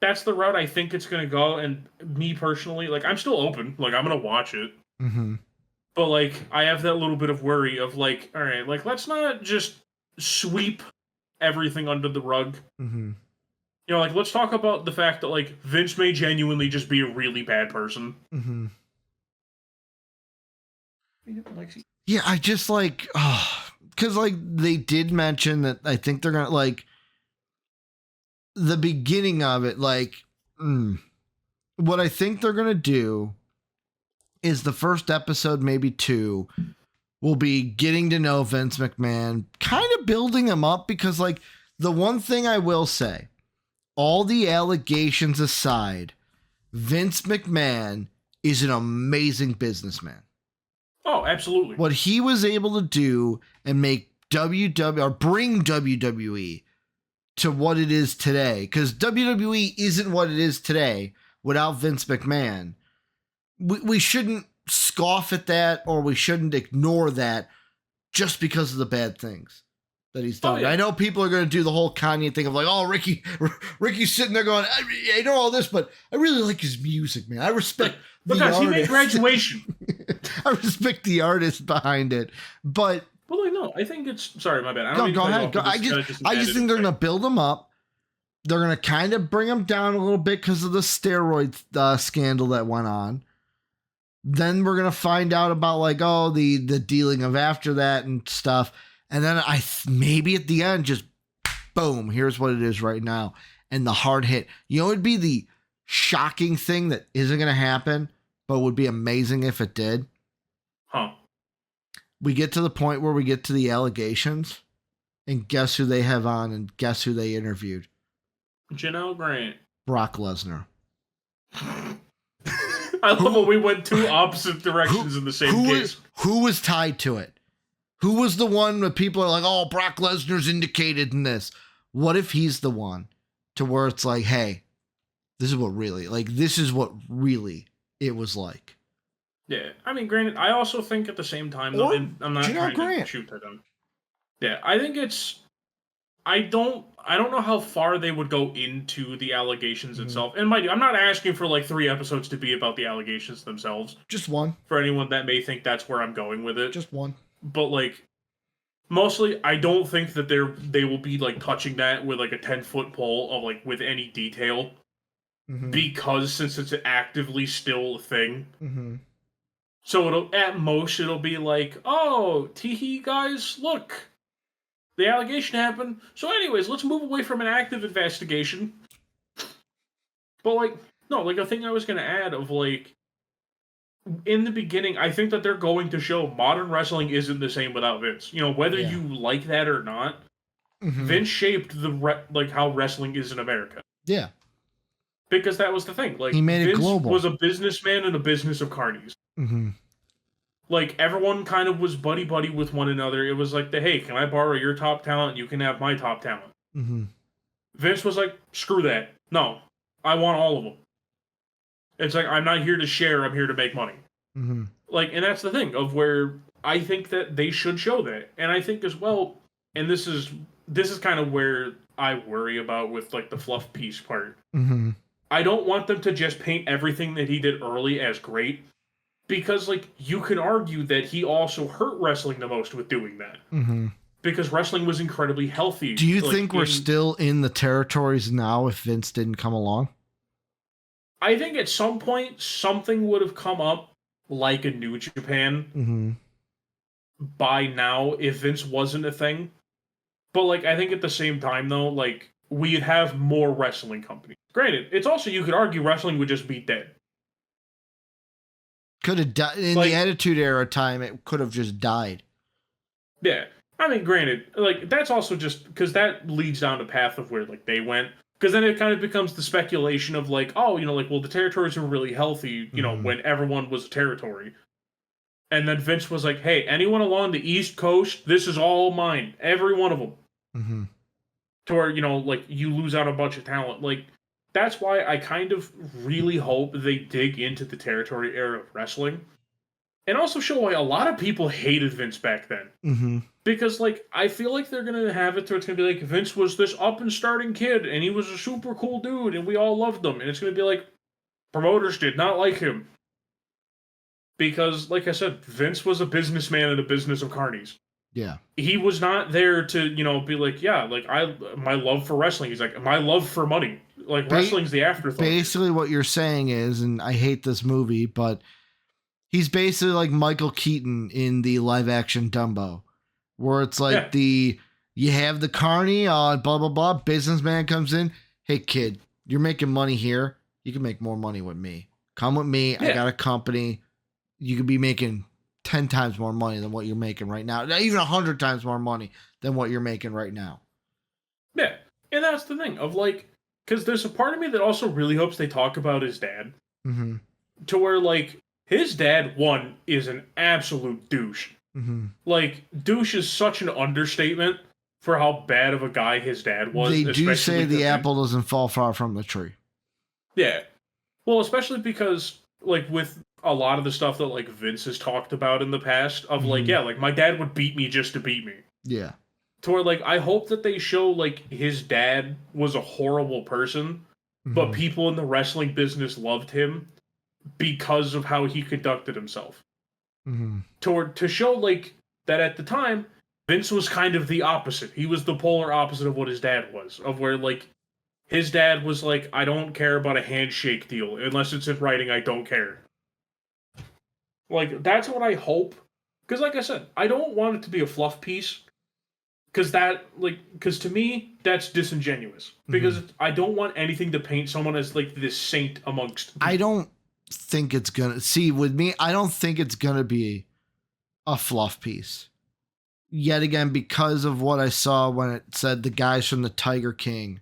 That's the route I think it's gonna go, and me personally, like I'm still open, like I'm gonna watch it. But like I have that little bit of worry of like, all right, like let's not just sweep everything under the rug. Like let's talk about the fact that like Vince may genuinely just be a really bad person. Yeah, I just like, because like they did mention that I think they're gonna like the beginning of it, like what I think they're gonna do is the first episode, maybe two, will be getting to know Vince McMahon, kind of building him up because like the one thing I will say, all the allegations aside, Vince McMahon is an amazing businessman. Oh, absolutely. What he was able to do and make WWE or bring WWE to what it is today, because WWE isn't what it is today without Vince McMahon. We shouldn't scoff at that or we shouldn't ignore that just because of the bad things that he's done. Oh, yeah. I know people are going to do the whole Kanye thing of like, oh, Ricky's sitting there going, I know all this, but I really like his music, man. I respect the artist. He made Graduation. I respect the artist behind it, but like no, I think it's sorry, my bad. go ahead. I just think they're going to build him up. They're going to kind of bring him down a little bit because of the steroid scandal that went on. Then we're going to find out about like, oh, the dealing of after that and stuff. And then maybe at the end, just boom, here's what it is right now. And the hard hit. It'd be the shocking thing that isn't going to happen, but would be amazing if it did. We get to the point where we get to the allegations, and guess who they have on, and guess who they interviewed? Janelle Grant. Brock Lesnar. I love when we went two opposite directions in the same case. Who was tied to it? Who was the one that people are like, oh, Brock Lesnar's indicated in this? What if he's the one to where it's like, hey, this is what really it was like. Yeah, I mean, granted, I also think at the same time, though, and I'm not trying to shoot at him. Yeah, I think it's. I don't know how far they would go into the allegations itself. And mind you, I'm not asking for like 3 episodes to be about the allegations themselves. Just one. For anyone that may think that's where I'm going with it. Just one. But like mostly I don't think that they will be like touching that with like a 10-foot pole of like with any detail. Because since it's actively still a thing. So it'll be like, oh, teehee guys, look. The allegation happened. So anyways, let's move away from an active investigation. But like, no, like a thing I was gonna add of like, in the beginning, I think that they're going to show modern wrestling isn't the same without Vince. You know, whether you like that or not, Vince shaped like how wrestling is in America. Yeah. Because that was the thing. Like, he made Vince it global. Was a businessman in a business of carnies. Like, everyone kind of was buddy-buddy with one another. It was like, hey, can I borrow your top talent? You can have my top talent. Vince was like, screw that. No, I want all of them. It's like, I'm not here to share, I'm here to make money. Like, and that's the thing of where I think that they should show that. And I think as well, and this is kind of where I worry about with, like, the fluff piece part. I don't want them to just paint everything that he did early as great. Because, like, you can argue that he also hurt wrestling the most with doing that. Because wrestling was incredibly healthy. Do you think we're still in the territories now if Vince didn't come along? I think at some point, something would have come up, like a New Japan, by now, if Vince wasn't a thing. But, like, I think at the same time, though, like, we'd have more wrestling companies. Granted, it's also, you could argue wrestling would just be dead. Could have died in the Attitude Era time. It could have just died. Yeah, I mean, granted, like that's also just because that leads down the path of where like they went. Because then it kind of becomes the speculation of like, oh, you know, like well, the territories were really healthy, you know, when everyone was a territory. And then Vince was like, hey, anyone along the East Coast, this is all mine, every one of them. To where you know, like you lose out a bunch of talent, like. That's why I kind of really hope they dig into the territory era of wrestling. And also show why a lot of people hated Vince back then. Because, like, I feel like they're going to have it where it's going to be like, Vince was this up-and-starting kid, and he was a super cool dude, and we all loved him. And it's going to be like, promoters did not like him. Because, like I said, Vince was a businessman in a business of carnies. Yeah. He was not there to, you know, be like, yeah, like, my love for wrestling. He's like, my love for money. Like, wrestling's the afterthought. Basically, what you're saying is, and I hate this movie, but he's basically like Michael Keaton in the live-action Dumbo, where it's like you have the carny, blah, blah, blah, businessman comes in, hey, kid, you're making money here. You can make more money with me. Come with me. I got a company. You could be making 10 times more money than what you're making right now. Even 100 times more money than what you're making right now. Yeah, and that's the thing of like, because there's a part of me that also really hopes they talk about his dad. To where, like, his dad, one, is an absolute douche. Like, douche is such an understatement for how bad of a guy his dad was. They do say the apple doesn't fall far from the tree. Yeah. Well, especially because, like, with a lot of the stuff that, like, Vince has talked about in the past, of, like, yeah, like, my dad would beat me just to beat me. Yeah. To where, like, I hope that they show, like, his dad was a horrible person, but people in the wrestling business loved him because of how he conducted himself. To show, like, that at the time, Vince was kind of the opposite. He was the polar opposite of what his dad was. Of where, like, his dad was like, I don't care about a handshake deal. Unless it's in writing, I don't care. Like, that's what I hope. Because, like I said, I don't want it to be a fluff piece. Because to me, that's disingenuous. Because I don't want anything to paint someone as, like, this saint amongst people. I don't think it's gonna... See, with me, I don't think it's gonna be a fluff piece. Yet again, because of what I saw when it said the guys from the Tiger King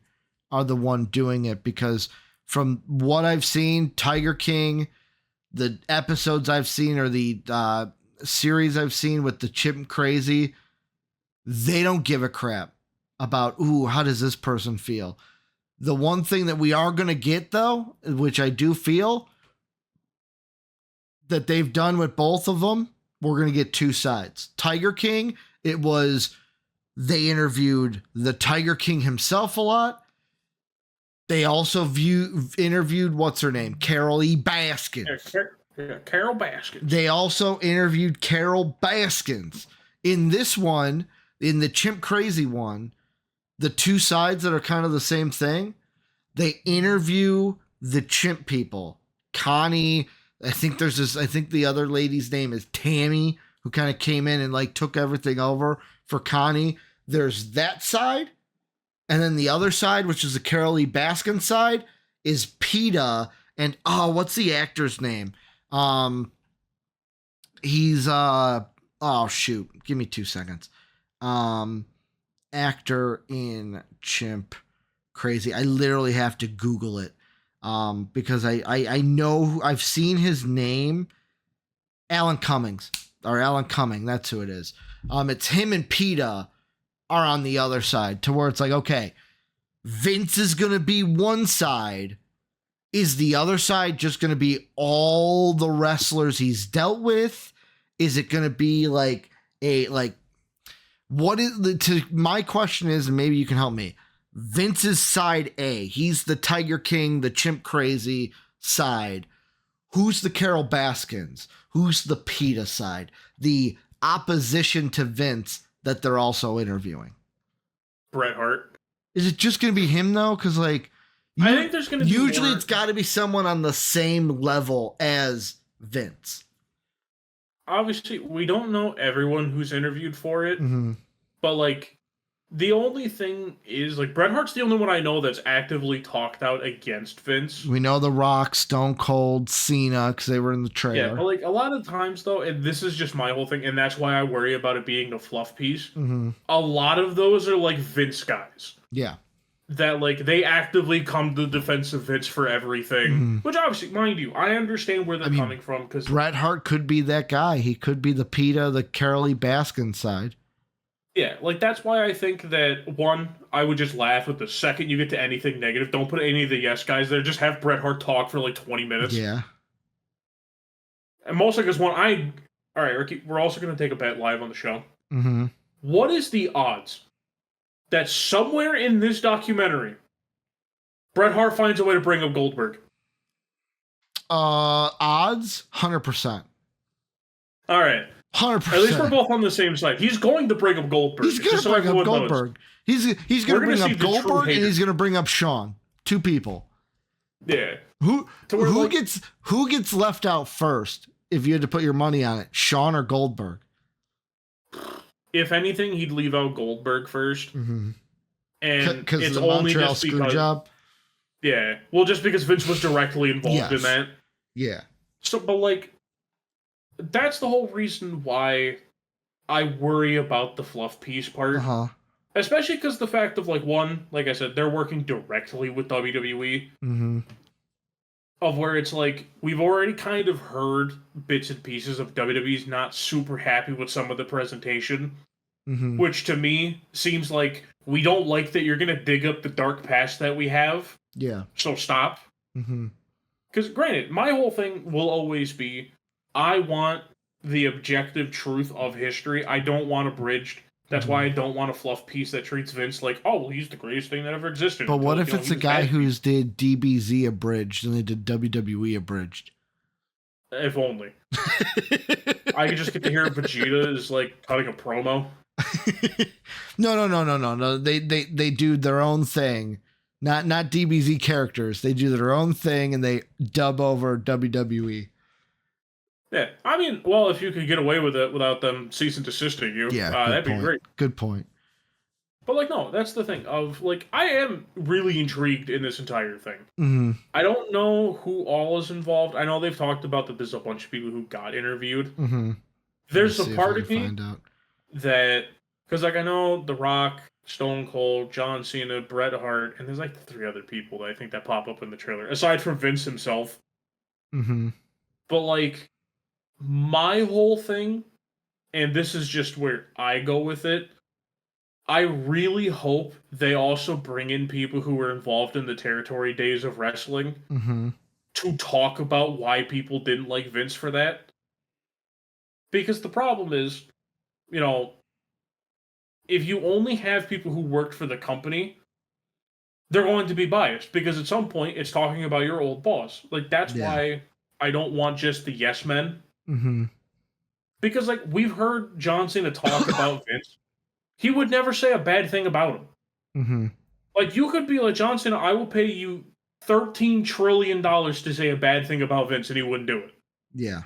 are the one doing it. Because from what I've seen, Tiger King, the episodes I've seen, or the series I've seen with the Chimp Crazy... They don't give a crap about, how does this person feel? The one thing that we are going to get, though, which I do feel that they've done with both of them, we're going to get two sides. Tiger King, it was They interviewed the Tiger King himself a lot. They also interviewed, what's her name? Carol E. Baskins. Carol Baskins. They also interviewed Carol Baskins. In this one, in the Chimp Crazy one, the two sides that are kind of the same thing, they interview the chimp people. Connie, I think the other lady's name is Tammy, who kind of came in and like took everything over for Connie. There's that side. And then the other side, which is the Carol E. Baskin side, is PETA. And what's the actor's name? He's give me 2 seconds. Actor in Chimp Crazy. I literally have to Google it. Because I know I've seen his name. Alan Cumming, that's who it is. It's him and PETA are on the other side, to where it's like, okay, Vince is gonna be one side. Is the other side just gonna be all the wrestlers he's dealt with? Is it gonna be like my question is, and maybe you can help me, Vince's side A, he's the Tiger King, the Chimp Crazy side. Who's the Carol Baskins? Who's the PETA side? The opposition to Vince that they're also interviewing. Bret Hart. Is it just going to be him though? Because I think there's going to be usually more. It's got to be someone on the same level as Vince. Obviously, we don't know everyone who's interviewed for it, but like the only thing is like Bret Hart's the only one I know that's actively talked out against Vince. We know The Rock, Stone Cold, Cena, because they were in the trailer. Yeah, but like a lot of times though, and this is just my whole thing, and that's why I worry about it being the fluff piece. A lot of those are like Vince guys. Yeah. That like they actively come to the defense of Vince for everything, which obviously, mind you, I understand where they're coming from, because Bret Hart could be that guy. He could be the PETA, the Carol E. Baskin side. Yeah, like that's why I think that one, I would just laugh with the second you get to anything negative. Don't put any of the yes guys there. Just have Bret Hart talk for like 20 minutes. Yeah. And mostly because all right, Ricky, we're also going to take a bet live on the show. What is the odds that somewhere in this documentary, Bret Hart finds a way to bring up Goldberg? Odds 100%. All right. 100%. At least we're both on the same side. He's going to bring up Goldberg. He's going to bring up Goldberg. He's going to bring up Goldberg, and he's going to bring up Shawn. Two people. Yeah. Who gets left out first if you had to put your money on it? Shawn or Goldberg? If anything, he'd leave out Goldberg first. And because it's the only Montreal just screw because job. Yeah. Well, just because Vince was directly involved in that. Yeah. So, but like, that's the whole reason why I worry about the fluff piece part. Especially because the fact of like, one, like I said, they're working directly with WWE. Of where it's like, we've already kind of heard bits and pieces of WWE's not super happy with some of the presentation. Which to me seems like, we don't like that you're going to dig up the dark past that we have. Yeah. So stop. Because granted, my whole thing will always be, I want the objective truth of history. I don't want abridged. That's why I don't want a fluff piece that treats Vince like, oh, well, he's the greatest thing that ever existed. But what if it's a guy who's did DBZ abridged and they did WWE abridged? If only. I could just get to hear Vegeta is like cutting a promo. No. They do their own thing. Not DBZ characters. They do their own thing and they dub over WWE. Yeah, I mean, well, if you could get away with it without them cease and desisting you, that'd be great. Good point. But like, no, that's the thing of like, I am really intrigued in this entire thing. I don't know who all is involved. I know they've talked about that there's a bunch of people who got interviewed. There's a part of me that, because like I know The Rock, Stone Cold, John Cena, Bret Hart, and there's like 3 other people that I think that pop up in the trailer, aside from Vince himself. But like, my whole thing, and this is just where I go with it, I really hope they also bring in people who were involved in the territory days of wrestling to talk about why people didn't like Vince for that. Because the problem is, if you only have people who worked for the company, they're going to be biased because at some point it's talking about your old boss. Like, that's why I don't want just the yes men. Mm-hmm. Because, like, we've heard John Cena talk about Vince. He would never say a bad thing about him. Mm-hmm. Like, you could be like, John Cena, I will pay you $13 trillion to say a bad thing about Vince, and he wouldn't do it. Yeah.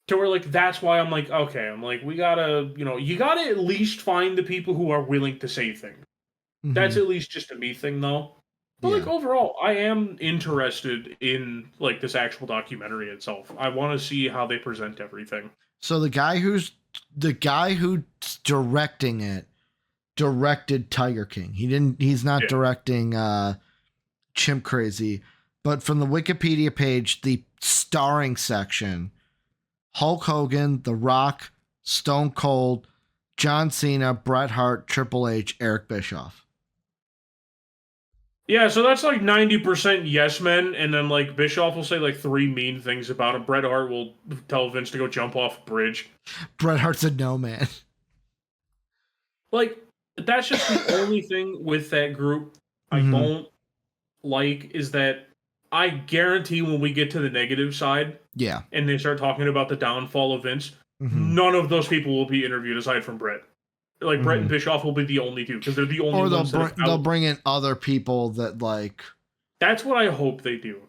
To where, like, that's why I'm like, okay, I'm like, we gotta, you gotta at least find the people who are willing to say things. Mm-hmm. That's at least just a me thing, though. But, like, overall, I am interested in, like, this actual documentary itself. I want to see how they present everything. So the guy who's directing it directed Tiger King. He's not directing Chimp Crazy, but from the Wikipedia page, the starring section, Hulk Hogan, The Rock, Stone Cold, John Cena, Bret Hart, Triple H, Eric Bischoff. Yeah, so that's like 90% yes men, and then like Bischoff will say like 3 mean things about him. Bret Hart will tell Vince to go jump off a bridge. Bret Hart's a no man. Like, that's just the only thing with that group I don't like is that I guarantee when we get to the negative side, and they start talking about the downfall of Vince, none of those people will be interviewed aside from Bret. Like, Bret and Bischoff will be the only two, because they're the only ones they'll bring in other people that, like... That's what I hope they do.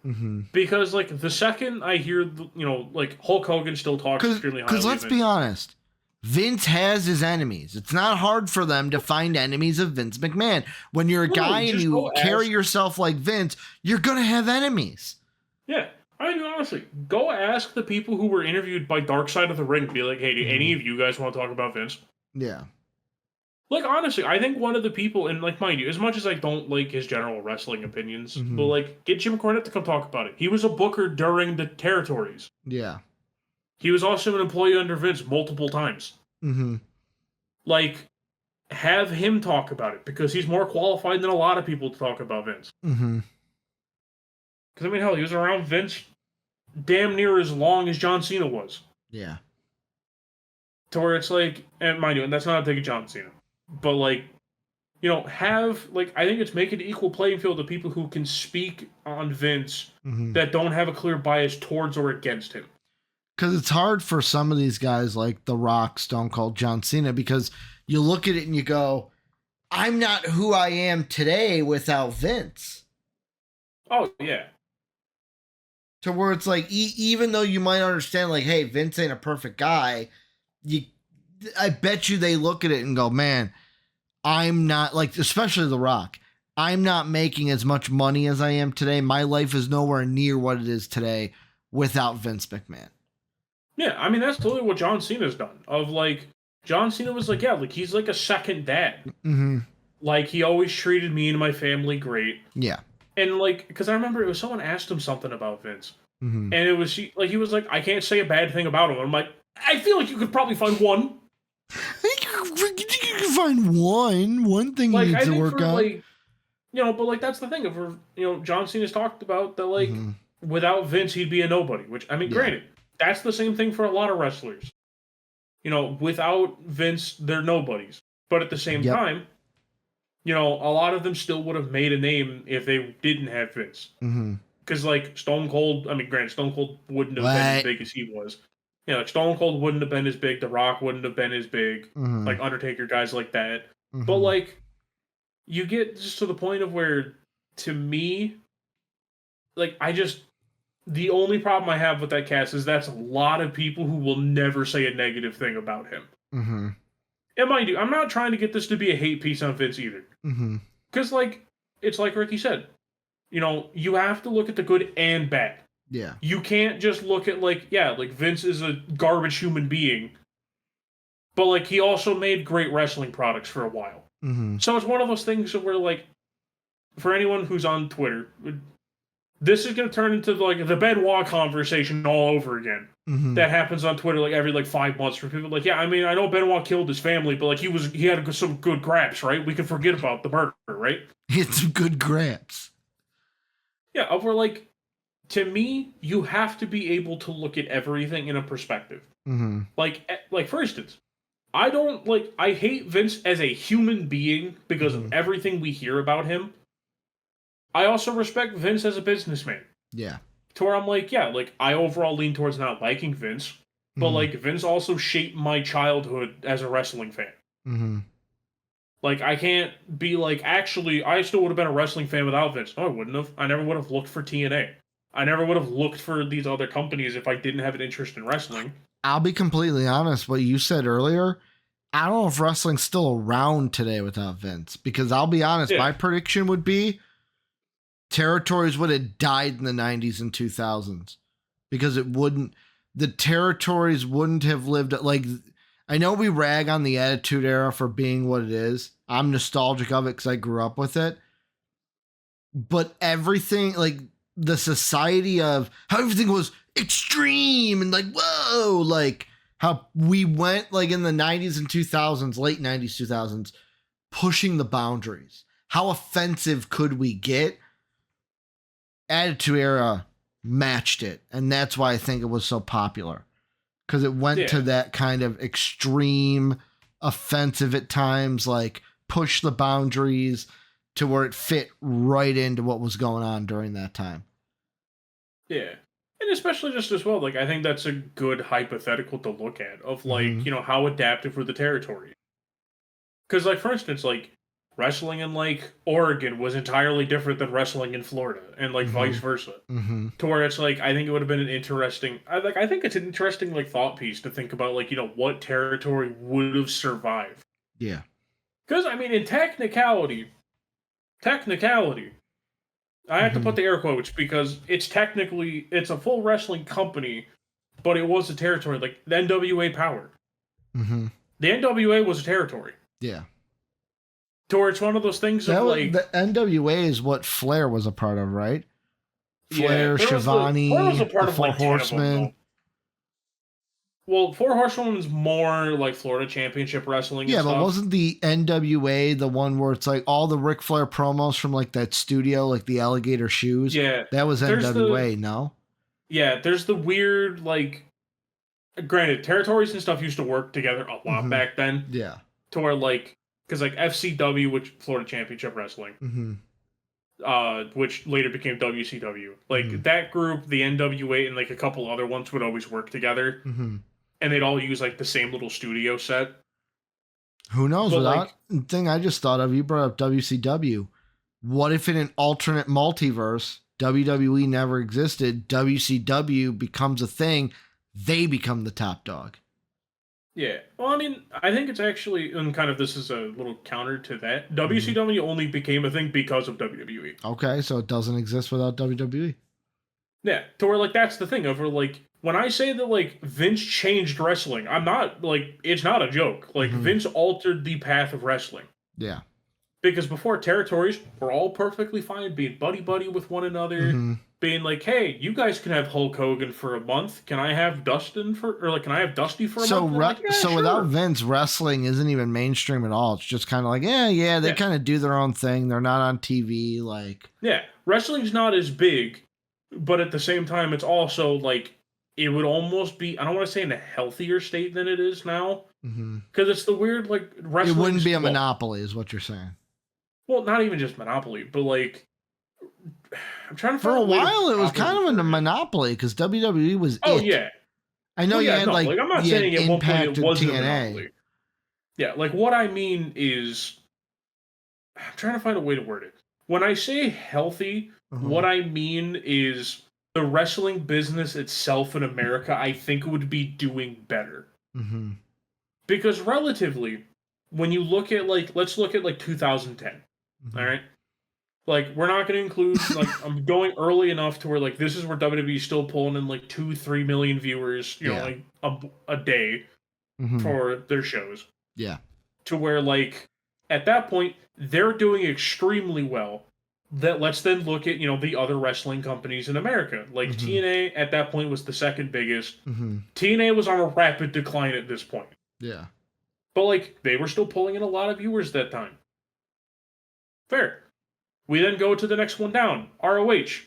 Because, like, the second I hear, like, Hulk Hogan still talks extremely highly. Because let's be honest, Vince has his enemies. It's not hard for them to find enemies of Vince McMahon. When you're a guy and you carry yourself like Vince, you're going to have enemies. Yeah. I mean, honestly, go ask the people who were interviewed by Dark Side of the Ring. Be like, hey, do any of you guys want to talk about Vince? Yeah. Like, honestly, I think one of the people, and, like, mind you, as much as I don't like his general wrestling opinions, but, like, get Jim Cornette to come talk about it. He was a booker during the territories. Yeah. He was also an employee under Vince multiple times. Like, have him talk about it, because he's more qualified than a lot of people to talk about Vince. Because, I mean, hell, he was around Vince damn near as long as John Cena was. Yeah. To where it's like, and mind you, and that's not a dig at John Cena. But, like, have, like, I think it's make an equal playing field of people who can speak on Vince that don't have a clear bias towards or against him. Because it's hard for some of these guys like The Rock, Stone Cold, John Cena, because you look at it and you go, I'm not who I am today without Vince. Oh, yeah. To where it's like, even though you might understand, like, hey, Vince ain't a perfect guy, I bet you they look at it and go, man, I'm not, like, especially The Rock, I'm not making as much money as I am today. My life is nowhere near what it is today without Vince McMahon. Yeah, I mean, that's totally what John Cena's done. Of, like, John Cena was like, yeah, like, he's like a second dad. Like, he always treated me and my family great. Yeah. And, like, because I remember it was someone asked him something about Vince. And it was, he was like, I can't say a bad thing about him. I'm like, I feel like you could probably find one. You can find one thing like, he needs to work on. Like, but, like, that's the thing. If John Cena's talked about that, like, without Vince, he'd be a nobody. Which, I mean, granted, that's the same thing for a lot of wrestlers. Without Vince, they're nobodies. But at the same time, a lot of them still would have made a name if they didn't have Vince. Because, like, Stone Cold, I mean, granted, Stone Cold wouldn't have been as big as he was. Like, Stone Cold wouldn't have been as big. The Rock wouldn't have been as big. Like, Undertaker, guys like that. But, like, you get just to the point of where, to me, like, the only problem I have with that cast is that's a lot of people who will never say a negative thing about him. And mind you, I'm not trying to get this to be a hate piece on Vince either. Because, like, it's like Ricky said. You have to look at the good and bad. Yeah. You can't just look at, like, like, Vince is a garbage human being. But, like, he also made great wrestling products for a while. So it's one of those things where, like, for anyone who's on Twitter, this is going to turn into, like, the Benoit conversation all over again. That happens on Twitter, like, every, like, 5 months for people. Like, yeah, I mean, I know Benoit killed his family, but, like, he had some good graps, right? We can forget about the murder, right? He had some good graps. Yeah, over, like, to me, you have to be able to look at everything in a perspective. Like, for instance, I hate Vince as a human being because of Mhm. everything we hear about him. I also respect Vince as a businessman. Yeah. To where I'm like, yeah, like I overall lean towards not liking Vince, but Mhm. like Vince also shaped my childhood as a wrestling fan. Mhm. Like I can't be like, actually, I still would have been a wrestling fan without Vince. No, I wouldn't have. I never would have looked for TNA. I never would have looked for these other companies if I didn't have an interest in wrestling. I'll be completely honest. What you said earlier, I don't know if wrestling's still around today without Vince. Because I'll be honest, Yeah. my prediction would be territories would have died in the 90s and 2000s. Because the territories wouldn't have lived. Like, I know we rag on the Attitude Era for being what it is. I'm nostalgic of it because I grew up with it. But everything, like the society of how everything was extreme and like, whoa, like how we went like in the 90s and 2000s, late 90s, 2000s, pushing the boundaries. How offensive could we get? Attitude Era matched it. And that's why I think it was so popular. Because it went to Yeah. that kind of extreme, offensive at times, like push the boundaries to where it fit right into what was going on during that time. Yeah. And especially just as well, like I think that's a good hypothetical to look at of like, Mhm. how adaptive were the territories. Because like for instance, like wrestling in like Oregon was entirely different than wrestling in Florida and like vice Mhm. versa. Mhm. To where it's like I think it would have been an interesting I think it's an interesting like thought piece to think about like, what territory would have survived. Yeah. Because I mean in technicality, I have to put Mhm. the air quotes because it's a full wrestling company, but it was a territory like the NWA Power. Mhm. The NWA was a territory. Yeah. To where it's one of those things That of was like, the NWA is what Flair was a part of, right? yeah, Flair, Flair was a Shivani, the part of Four like 10 of them Horsemen. though. Well, Four Horsemen is more like Florida Championship Wrestling and Yeah, but stuff. wasn't the NWA the one where it's like all the Ric Flair promos from like that studio, like the alligator shoes? Yeah, That was there's the NWA, no? there's the weird like. Granted, territories and stuff used to work together a lot Mm-hmm. back then. Yeah. To where like, because like FCW, which Florida Championship Wrestling, Mm-hmm. which later became WCW. Mm-hmm. Like that group, the NWA, and like a couple other ones would always work together, Mm-hmm. and they'd all use like the same little studio set. Who knows? But like, Without thing I just thought of, you brought up WCW. What if in an alternate multiverse, WWE never existed, WCW becomes a thing, they become the top dog? yeah. Well, I mean, I think it's actually, and kind of this is a little counter to that. Mm-hmm. WCW only became a thing because of WWE. Okay, so it doesn't exist without WWE. Yeah, to where like that's the thing of where like when I say that like Vince changed wrestling, I'm not like it's not a joke. Like Mm-hmm. Vince altered the path of wrestling. Yeah. Because before territories were all perfectly fine being buddy buddy with one another, Mm-hmm. being like, hey, you guys can have Hulk Hogan for a month. Can I have Dustin for or like can I have Dusty for a So, month? And they're like, yeah, so without sure. Vince, wrestling isn't even mainstream at all. It's just kind of like, yeah, they Yeah. kind of do their own thing. They're not on TV. Like, Yeah. Wrestling's not as big, but at the same time it's also like it would almost be I don't want to say in a healthier state than it is now. mm-hmm. Because it's the weird like It wrestling. wouldn't be a monopoly, is what you're saying. Well, not even just Monopoly, but like I'm trying to For find a a way to while, it was properly kind of a word it. monopoly because WWE was Oh it. yeah. I know Well, you yeah, had no, like I'm not you had saying at one point Impact it and wasn't a TNA. monopoly. Yeah, like what I mean is I'm trying to find a way to word it. When I say healthy, Uh-huh. what I mean is the wrestling business itself in America, I think would be doing better. Mm-hmm. Because relatively, when you look at like let's look at like 2010. Mm-hmm. All right? Like we're not going to include like I'm going early enough to where like this is where WWE is still pulling in like 2-3 million viewers, Yeah. like a day Mm-hmm. for their shows. Yeah. To where like at that point they're doing extremely well. That let's then look at the other wrestling companies in America. Like Mm-hmm. TNA at that point was the second biggest. Mm-hmm. TNA was on a rapid decline at this point, Yeah. but like they were still pulling in a lot of viewers that time. Fair. We then go to the next one down, ROH.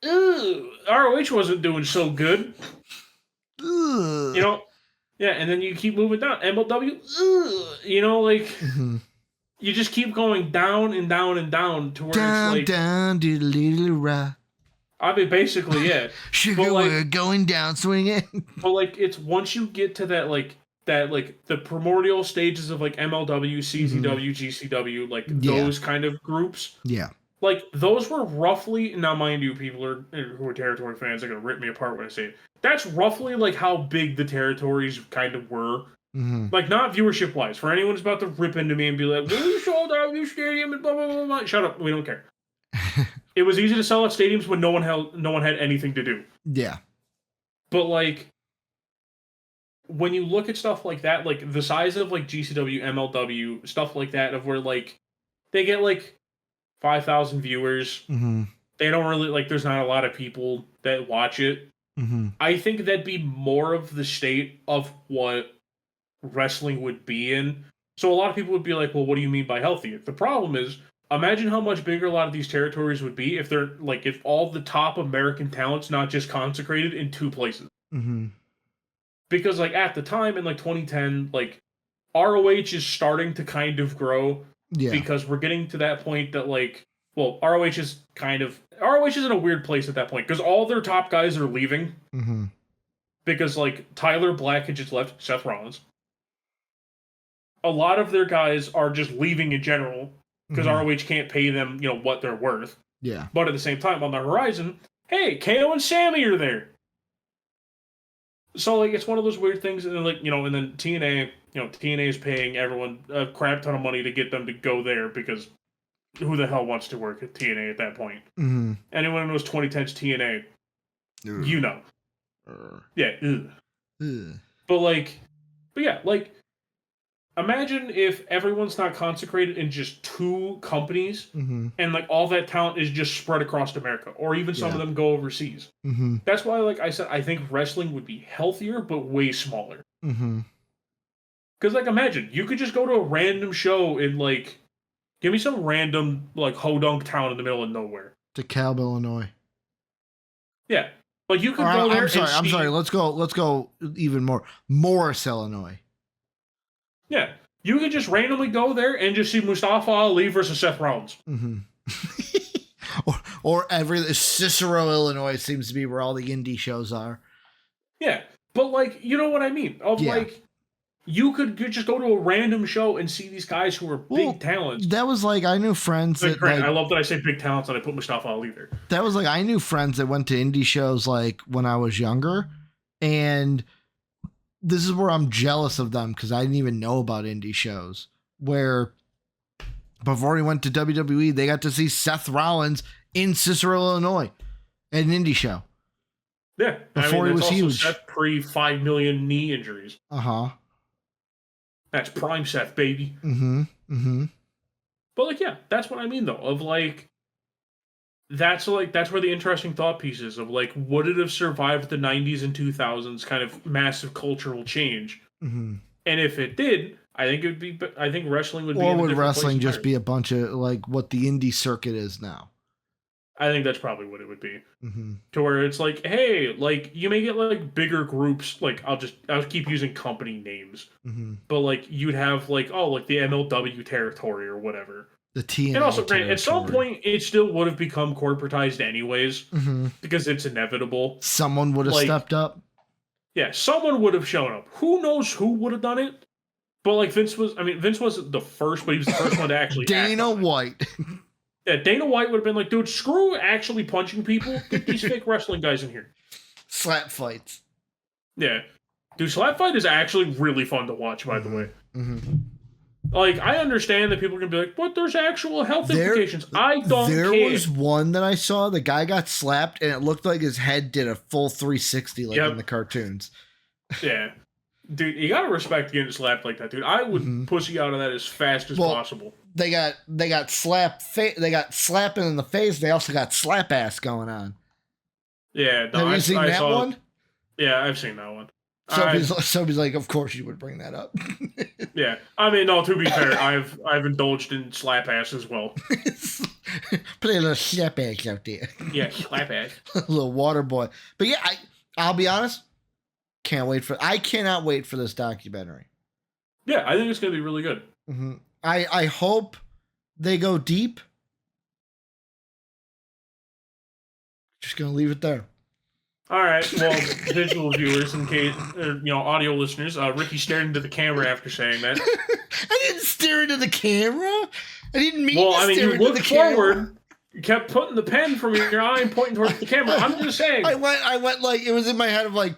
ROH wasn't doing so good. Ugh. You know, Yeah, and then you keep moving down. MLW, you know, like you just keep going down and down and down to where down, it's like down, doodle-doodle-ra. I mean, basically, yeah. Sugar, but like, we're going down swinging. But like, it's once you get to that the primordial stages of like MLW, CZW, GCW, like those kind of groups. Yeah. Like those were roughly, now mind you, people who are territory fans are gonna rip me apart when I say it. That's roughly like how big the territories kind of were. Like not viewership wise. For anyone who's about to rip into me and be like, "Well, we sold out new stadium and blah blah blah blah." Shut up, we don't care. It was easy to sell out stadiums when no one had anything to do. Yeah. But like, when you look at stuff like that, like the size of like GCW, MLW, stuff like that, of where like they get like 5,000 viewers. They don't really like. There's not a lot of people that watch it. I think that'd be more of the state of what wrestling would be in. So a lot of people would be like, "Well, what do you mean by healthy?" The problem is, imagine how much bigger a lot of these territories would be if they're like if all the top American talent's not just concentrated in two places. Because like at the time in like 2010, like ROH is starting to kind of grow. Yeah. Because we're getting to that point that like, well, ROH is in a weird place at that point because all their top guys are leaving. Because like Tyler Black had just left, Seth Rollins. A lot of their guys are just leaving in general because ROH can't pay them, you know, what they're worth. Yeah. But at the same time, on the horizon, hey, KO and Sammy are there. So like it's one of those weird things, and then like you know, and then TNA, you know, TNA is paying everyone a crap ton of money to get them to go there because who the hell wants to work at TNA at that point? Anyone who knows 2010's TNA, you know, yeah. But yeah, like imagine if everyone's not consecrated in just two companies and like all that talent is just spread across America, or even some of them go overseas. That's why, like I said, I think wrestling would be healthier but way smaller. Because like imagine you could just go to a random show in like give me some random like hodunk town in the middle of nowhere. DeKalb, Illinois. Yeah. Like you could go there. I'm sorry. Let's go even more. Morris, Illinois. Yeah, you could just randomly go there and just see Mustafa Ali versus Seth Rollins. or Cicero, Illinois seems to be where all the indie shows are. Yeah, but like you know what I mean? Like you could just go to a random show and see these guys who are big talents. That was like I knew friends that like, I love that I say big talents and I put Mustafa Ali there. That was like I knew friends that went to indie shows like when I was younger, and this is where I'm jealous of them because I didn't even know about indie shows. Where before he went to WWE, they got to see Seth Rollins in Cicero, Illinois, at an indie show. Yeah, before he was huge. Seth pre 5 million knee injuries. That's prime Seth, baby. But like, yeah, that's what I mean though. Of like, that's where the interesting thought piece is of like, would it have survived the 90s and 2000s kind of massive cultural change? And if it did, I think wrestling would be. Or would wrestling just be a bunch of like what the indie circuit is now? I think that's probably what it would be. To where it's like, hey, like you may get like bigger groups. Like I'll keep using company names, but like you'd have like like the MLW territory or whatever. The TNA and also, at some point, it still would have become corporatized anyways because it's inevitable. Someone would have stepped up. Yeah, someone would have shown up. Who knows who would have done it? But like Vince wasn't the first, but he was the first one to actually. Dana White. Yeah, Dana White would have been like, dude, screw actually punching people. Get these fake wrestling guys in here. Slap fights. Yeah, dude, slap fight is actually really fun to watch. By the way. Like, I understand that people are going to be like, but there's actual health implications. I don't care. There was one that I saw. The guy got slapped, and it looked like his head did a full 360 like in the cartoons. Yeah. Dude, you got to respect getting slapped like that, dude. I would pussy out of that as fast as possible. They got slapping in the face. They also got slap ass going on. Yeah. No, Have you seen that one? Yeah, I've seen that one. Soapy's like, of course you would bring that up. Yeah, I mean, no. To be fair, I've indulged in slap ass as well. Play a little slap ass out there. Yeah, slap ass. A little water boy. But yeah, I'll be honest. I cannot wait for this documentary. Yeah, I think it's going to be really good. Mm-hmm. I hope they go deep. Just going to leave it there. All right. Well, visual viewers, in case, audio listeners, Ricky stared into the camera after saying that. I didn't stare into the camera. I didn't mean to stare you into looked the camera. forward. You kept putting the pen from your eye and pointing towards the camera. I'm just saying. I went like, it was in my head of like,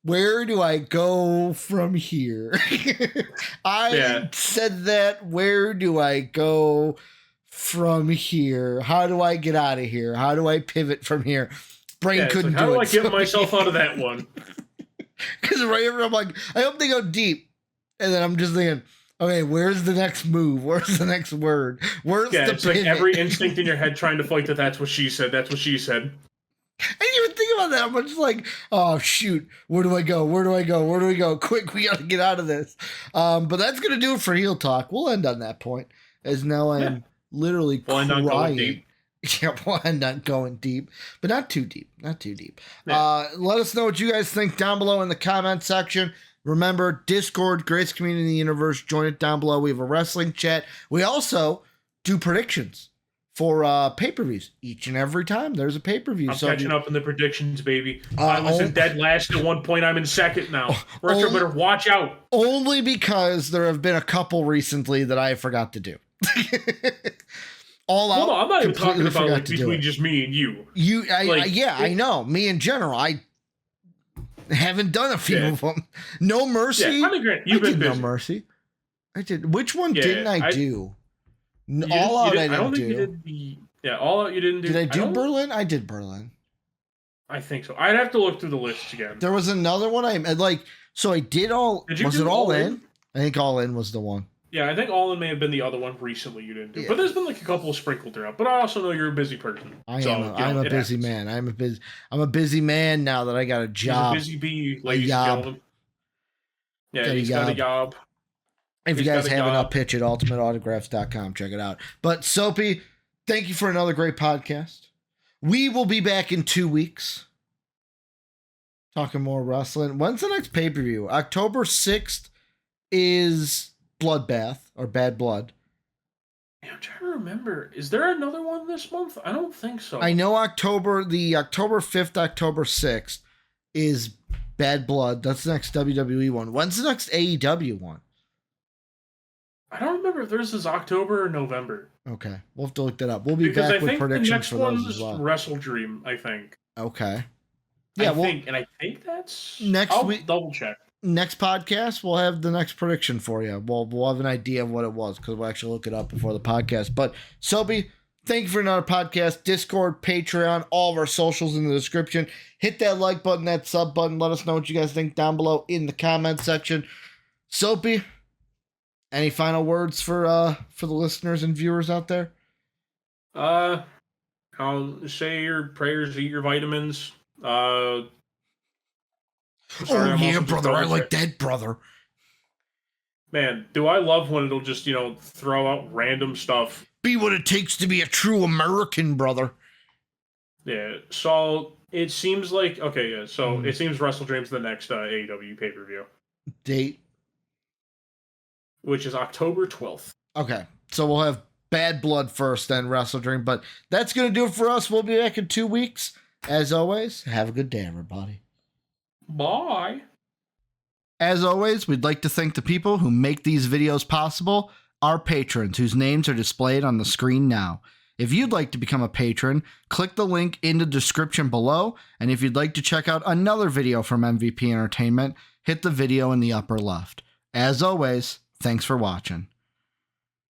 where do I go from here? I said that. Where do I go from here? How do I get out of here? How do I pivot from here? Brain couldn't do it. How do I get myself out of that one? Because right here, I'm like, I hope they go deep. And then I'm just thinking, okay, where's the next move? Where's the next word? Where's the it's pivot? like every instinct in your head trying to fight that that's what she said. That's what she said. I didn't even think about that. I'm just like, oh, shoot. Where do I go? Where do I go? Where do we go? Quick, we got to get out of this. But that's going to do it for Heel Talk. We'll end on that point, as now I am literally crying. Yeah, we'll end on going deep, but not too deep. Not too deep. Yeah. Let us know what you guys think down below in the comment section. Remember, Discord, greatest community in the universe. Join it down below. We have a wrestling chat. We also do predictions for pay-per-views each and every time there's a pay-per-view. I'm catching up in the predictions, baby. I was in dead last at one point. I'm in second now. Retro better watch out. Only because there have been a couple recently that I forgot to do. All out. Hold on, I'm not even talking about like between just me and you. I know. Me in general. I haven't done a few of them. No Mercy. Yeah, you've been busy. No Mercy. I did. Which one didn't I do? All Out I didn't do. All Out you didn't do. Did I do Berlin? I did Berlin. I think so. I'd have to look through the list again. There was another one I like. So I did all. Was it All In? I think All In was the one. Yeah, I think All In may have been the other one recently you didn't do. Yeah. But there's been like a couple sprinkled throughout. But I also know you're a busy person. I'm a busy man. I'm a busy man now that I got a job. He's a busy bee, ladies and gentlemen. Yeah, he's got a job. If you guys haven't, I'll pitch at ultimateautographs.com. Check it out. But Soapy, thank you for another great podcast. We will be back in 2 weeks. Talking more wrestling. When's the next pay-per-view? October 6th is Bloodbath or Bad Blood. I'm trying to remember. Is there another one this month? I don't think so. I know October 5th, October 6th is Bad Blood. That's the next WWE one. When's the next AEW one? I don't remember if there's this October or November. Okay. We'll have to look that up. We'll be back with predictions for those as well. Wrestle Dream, I think. Okay. Yeah, I think that's next week. Double check. Next podcast, we'll have the next prediction for you. We'll have an idea of what it was because we'll actually look it up before the podcast. But Soapy, thank you for another podcast. Discord, Patreon, all of our socials in the description. Hit that like button, that sub button. Let us know what you guys think down below in the comment section. Soapy, any final words for the listeners and viewers out there? I'll say your prayers, eat your vitamins. Sorry, yeah, brother. I like that, brother. Man, do I love when it'll just, throw out random stuff. Be what it takes to be a true American, brother. Yeah, so it seems like, it seems Wrestle Dream's the next AEW pay-per-view. Date? Which is October 12th. Okay, so we'll have Bad Blood first, then Wrestle Dream. But that's going to do it for us. We'll be back in 2 weeks. As always, have a good day, everybody. Bye. As always, we'd like to thank the people who make these videos possible, our patrons whose names are displayed on the screen now. If you'd like to become a patron, click the link in the description below, and if you'd like to check out another video from MVP Entertainment, hit the video in the upper left. As always, thanks for watching.